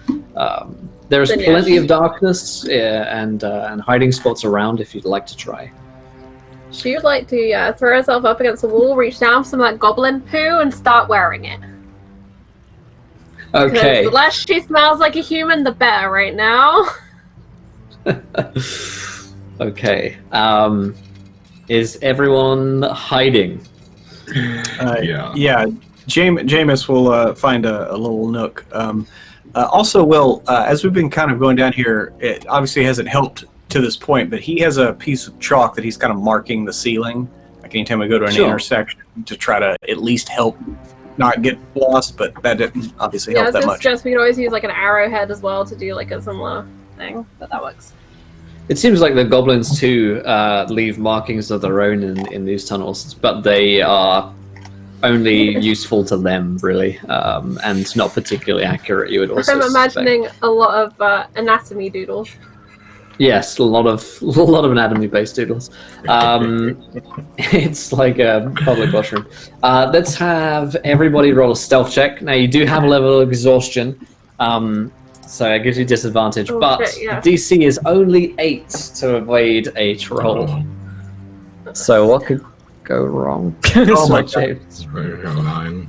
There is plenty of darkness and hiding spots around if you'd like to try. She would like to throw herself up against the wall, reach down for some of that goblin poo, and start wearing it. Okay. The less she smells like a human, the better right now. Okay. Is everyone hiding? Yeah. Jameis will find a little nook. Also, Will, as we've been kind of going down here, it obviously hasn't helped to this point, but he has a piece of chalk that he's kind of marking the ceiling. Like anytime we go to an intersection, to try to at least help not get lost, but that didn't obviously help that much. Just we could always use like an arrowhead as well to do like a similar thing, but that works. It seems like the goblins too leave markings of their own in these tunnels, but they are only useful to them, really, and not particularly accurate. You would also I'm imagining a lot of anatomy doodles. Yes, a lot of anatomy-based doodles. It's like a public washroom. Let's have everybody roll a stealth check. Now you do have a level of exhaustion, so it gives you disadvantage. But shit, yeah. DC is only 8 to evade a troll. So what could go wrong? Oh my God. It's right here, 9.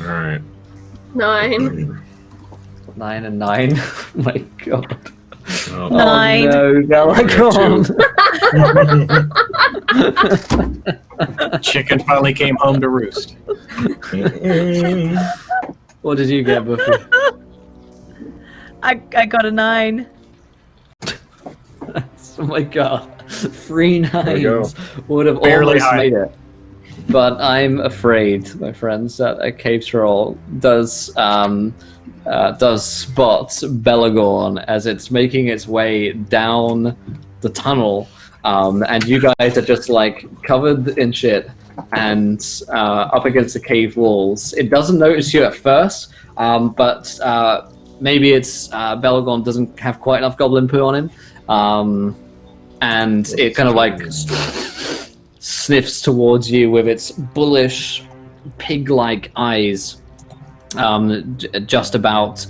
All right. 9. 9 and 9. Oh my God. Oh, 9. Oh no, Galagon. Chicken finally came home to roost. What did you get, Buffy? I got a 9. Oh my God. 3 you go. 9s would have Barely almost high. made it. But I'm afraid, my friends, that a cave troll does spot Belagorn as it's making its way down the tunnel, and you guys are just like covered in shit and up against the cave walls. It doesn't notice you at first, but maybe it's Belagorn doesn't have quite enough goblin poo on him, and it kind of like sniffs towards you with its bullish, pig-like eyes, just about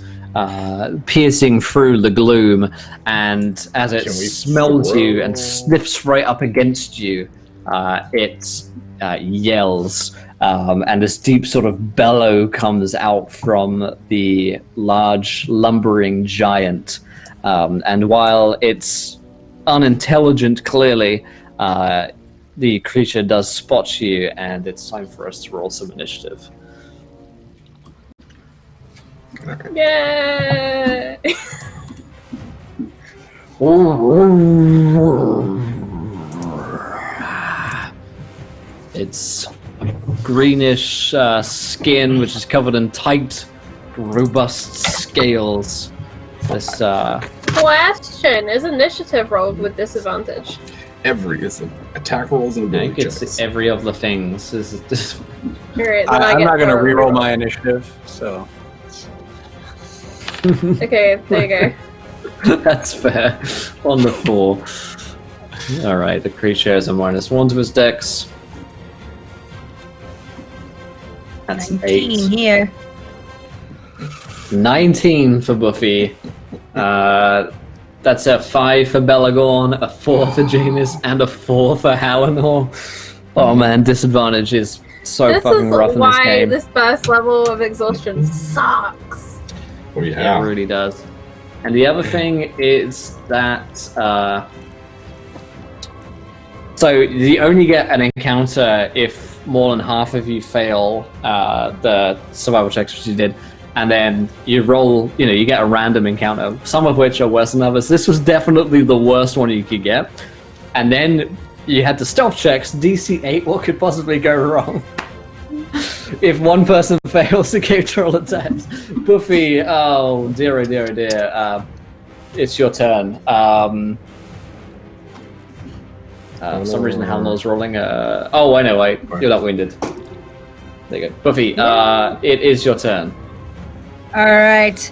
piercing through the gloom, and as it Can we smells you swirl? and sniffs right up against you, it yells, and this deep sort of bellow comes out from the large lumbering giant, and while it's unintelligent clearly, the creature does spot you, and it's time for us to roll some initiative. Yay! It's greenish skin, which is covered in tight, robust scales. This Question: is initiative rolled with disadvantage? It's attack rolls and I think ability it's checks. every of the things. This Alright, then I'm get not going to the reroll reroll. my initiative, so. Okay, there you go. That's fair. On the 4. Alright, the creature has a -1 to his dex. That's 19 8. here. 19 for Buffy. That's a 5 for Belagorn, a 4 for Janus, and a 4 for Halinor. Oh man, disadvantage is so This fucking is rough in this why game. this first level of exhaustion sucks. Oh, It yeah. really does. And the other thing is that so you only get an encounter if more than half of you fail the survival checks which you did, and then you roll, you get a random encounter, some of which are worse than others. This was definitely the worst one you could get. And then you had the stealth checks, DC 8, what could possibly go wrong? If one person fails the cave troll attacks. Buffy, oh dear, oh dear, oh dear. It's your turn. For some reason, Halinor's rolling. Oh, I know. Wait, you're not wounded. There you go, Buffy. It is your turn. All right.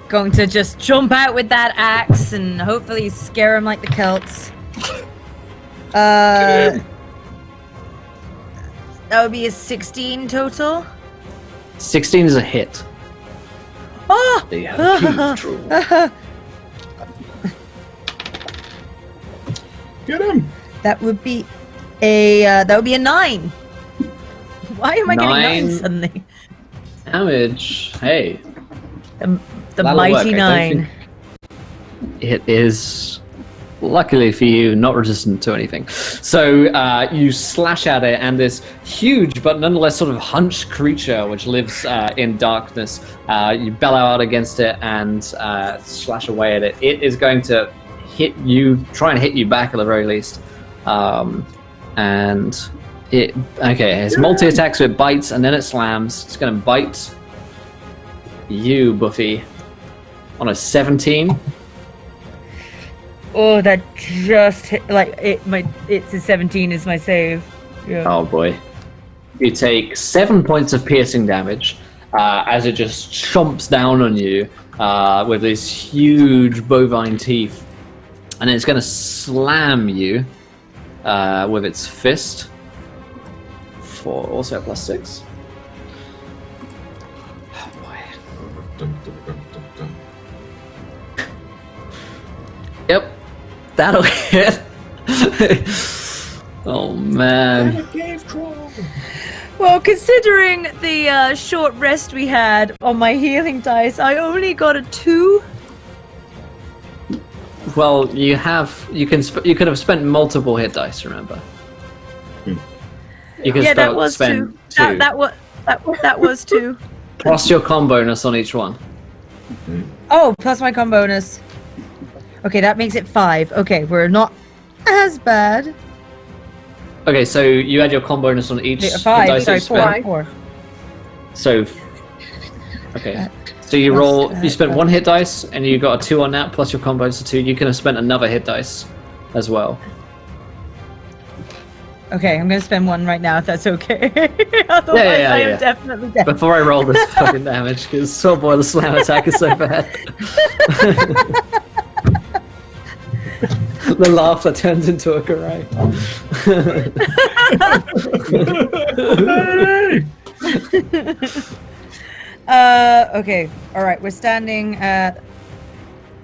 Going to just jump out with that axe and hopefully scare him like the Celts. That would be a 16 total. 16 is a hit. Oh! They have a cave troll. Get him! That would be a 9. Why am I getting 9 9? suddenly? Damage. Hey, The that'll mighty work. I don't 9. it is, luckily for you, not resistant to anything. So you slash at it, and this huge but nonetheless sort of hunched creature which lives in darkness, you bellow out against it and slash away at it. It is going to hit you, try and hit you back at the very least. And his multi-attack, so it bites and then it slams. It's going to bite you, Buffy, on a 17. Oh, that just hit, it's a 17 is my save. Yeah. Oh boy. You take 7 points of piercing damage as it just chomps down on you with these huge bovine teeth. And it's going to slam you with its fist for also a +6. Oh boy. Yep, that'll hit. Oh man. Well, considering the short rest we had on my healing dice, I only got a 2. Well, you could have spent multiple hit dice. Remember? You could that was spend 2. 2. That was 2. Plus your con bonus on each one. Oh, plus my con bonus. Okay, that makes it 5. Okay, we're not as bad. Okay, so you add your con bonus on each hit 5. dice Sorry, you spend. 4. So, okay. So you roll. You spent 1 hit dice, and you got a 2 on that. Plus your con bonus of 2. You can have spent another hit dice, as well. Okay, I'm gonna spend 1 right now if that's okay. Otherwise, I am definitely dead. Before I roll this fucking damage, because Soul Boy the slam attack is so bad. The laugh that turns into a cry. Okay, alright, we're standing at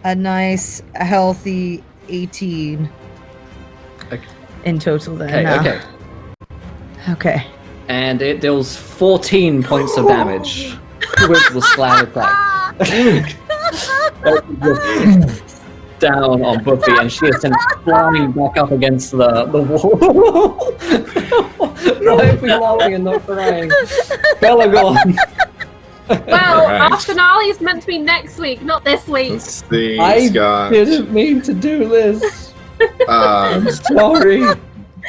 a nice, healthy 18 in total there now. Okay. Okay. And it deals 14 points of damage with the slam attack. Down on Buffy, and she is then flying back up against the wall. Why are we laughing and not crying? Belagorn. Well, Right. our finale is meant to be next week, not this week. Let's see, I Scott. didn't mean to do this. I'm sorry.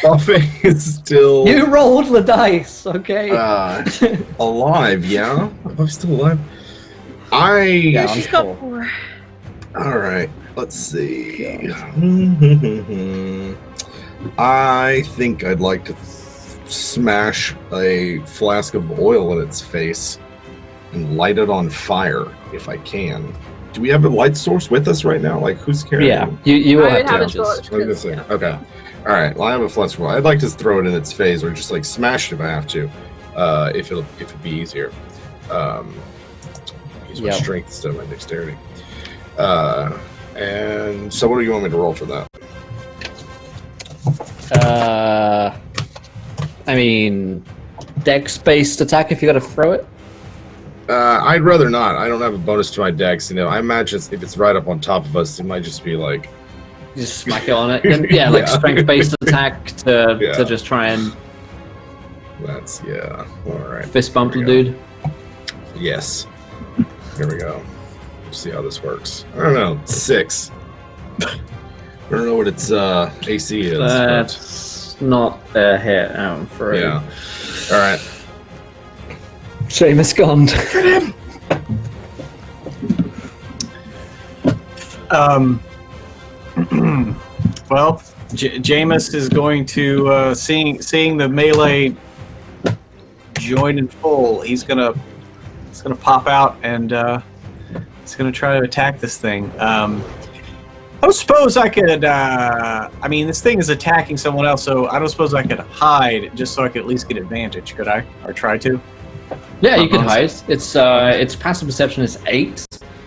Buffy is still You rolled the dice, okay? alive, yeah? I'm still alive. Yeah, she's got 4. Alright, let's see. I think I'd like to smash a flask of oil in its face and light it on fire if I can. Do we have a light source with us right now? Like, who's carrying Yeah, it? you will I have would have a torches. torch. I was gonna say, okay. Alright, well I have a flask of oil. I'd like to throw it in its face or just like smash it if I have to. If it'd be easier. Use my Yep. strength instead of my dexterity. And so what do you want me to roll for that? I mean, dex-based attack if you gotta throw it. I'd rather not. I don't have a bonus to my dex. You know, I imagine if it's right up on top of us, it might just be like You just smack it on it. And, yeah, like Yeah. strength-based attack to Yeah. just try and that's all right. fist bump the There we go. dude. Yes. Here we go. Let's see how this works. I don't know. 6. I don't know what its AC is. That's not a hit. I'm but, afraid. yeah. All right. Seamus Gond. Well, Jameis is going to seeing the melee join in full. He's gonna pop out and he's gonna try to attack this thing. I don't suppose I could. I mean, this thing is attacking someone else, so I don't suppose I could hide just so I could at least get advantage. Could I, or try to? Yeah, you can hide. Its passive perception is 8,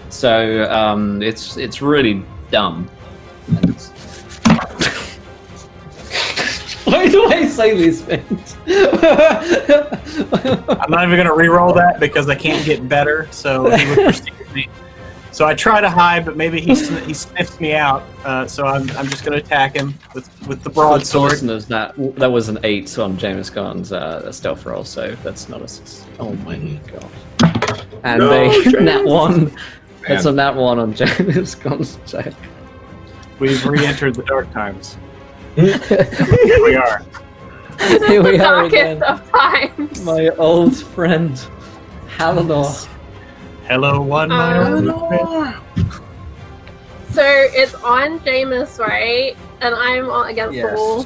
so it's really dumb. Why do I say these things? I'm not even gonna re-roll that because I can't get better. So he would perceive me. So I try to hide, but maybe he sniffs me out. So I'm just gonna attack him with the broadsword. Listeners, that was an 8 on James Gunn's stealth roll, so that's not a 6. Oh my god! And No, nat 1. That's a Man. nat 1 on James Gunn's check. We've re-entered the dark times. Here we are. This is Here the we are darkest again. of times. My old friend, Halanor. Hello, one my old friend. So it's on Jameis, right? And I'm against the wall.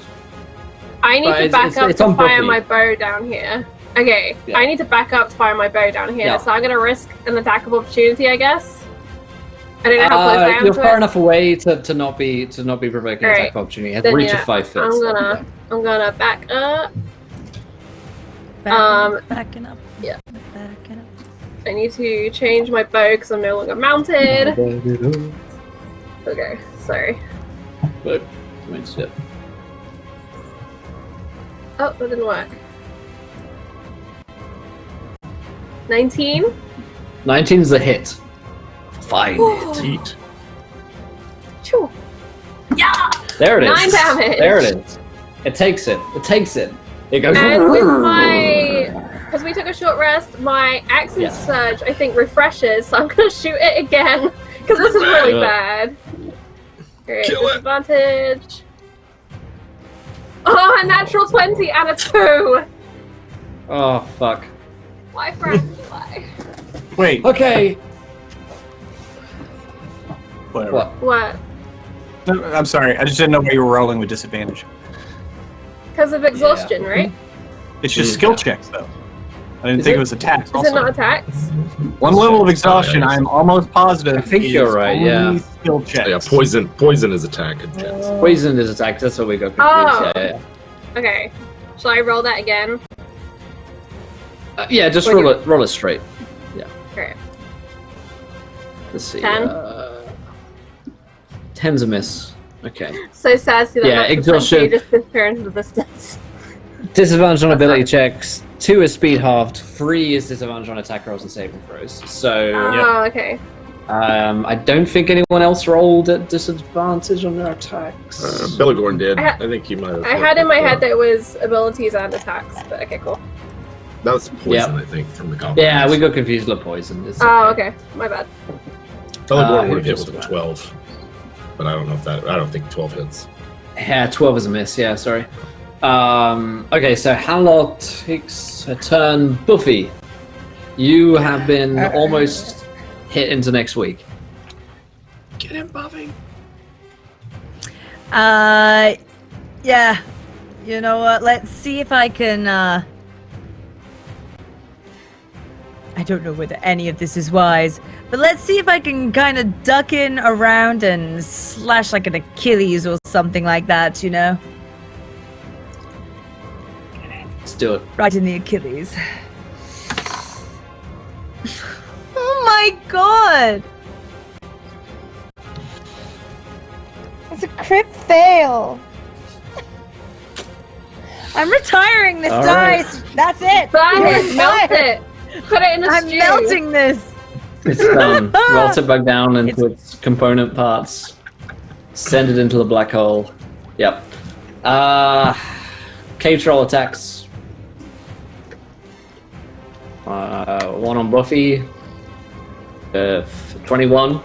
I need to back up to fire my bow down here. Okay, I need to back up to fire my bow down here, so I'm gonna risk an attack of opportunity, I guess. I don't know how close I am. You're to far it. enough away to not be provoking an attack of opportunity. You have to reach a 5 foot. I'm gonna back up. Backing up. Yeah. Backing up. I need to change my bow because I'm no longer mounted. Okay, sorry. But, oh, that didn't work. 19? 19's a hit. Fine hit. Heat. Choo. Yeah! There it is. 9 damage. There it is. It takes it. It takes it. It goes. And with my, because we took a short rest, my accent surge I think refreshes, so I'm gonna shoot it again because this is really bad. Great, disadvantage. Oh, a natural 20 and a 2. Oh fuck. Why, Frank? Why? Wait. Okay. Whatever. What? What? I'm sorry. I just didn't know why you were rolling with disadvantage. Because of exhaustion, right? It's just skill checks, though. I didn't think it was attacks. Is it not attacks? One level of exhaustion, I'm almost positive. I think you're right, only skill checks. Yeah, poison is attack. Poison is attack. That's what we got confused. Oh. Okay. Shall I roll that again? Yeah, just roll it straight. Yeah. Great. Let's see. 10? 10's a miss. Okay. So sad to see that. Yeah, exhaustion. Just disappear into the distance. Disadvantage on ability checks. 2 is speed halved. 3 is disadvantage on attack rolls and saving throws. So. Oh, okay. I don't think anyone else rolled at disadvantage on their attacks. Belagorn did. I think he might have. I had in my head that it was abilities and attacks, but okay, cool. That was poison, I think, from the goblin. Yeah, we got confused with poison. Oh, okay. My bad. Belagorn would have hit with a 12. But I don't know if that. I don't think 12 hits. Yeah, 12 is a miss. Yeah, sorry. Okay, so Halot takes a turn. Buffy, you have been almost hit into next week. Get him, Buffy. Yeah. You know what? Let's see if I can, I don't know whether any of this is wise, but let's see if I can kind of duck in around and slash like an Achilles or something like that, you know? Let's do it. Right in the Achilles. Oh my god! It's a crit fail. I'm retiring this dice. That's it. Melt it. Put it in a stew. I'm melting this. It's done. Melt it back down into its component parts. Send it into the black hole. Yep. Cave troll attacks. 1 on Buffy. 21.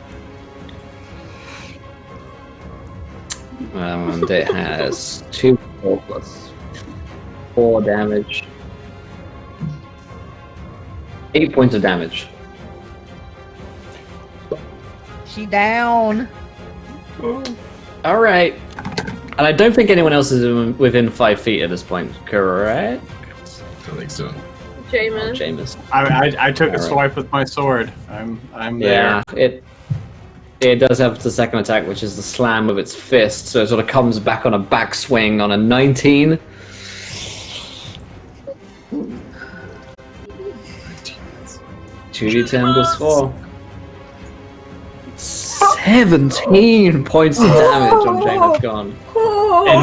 And it has 2 plus 4 damage. 8 points of damage. She down. All right. And I don't think anyone else is within 5 feet at this point, correct? I think so. Jameis. Jameis. I took a swipe with my sword. I'm there. Yeah, it does have the second attack, which is the slam of its fist, so it sort of comes back on a backswing on a 19. Two D10 plus 4. 17 points of damage on Jameis gone. Oh. And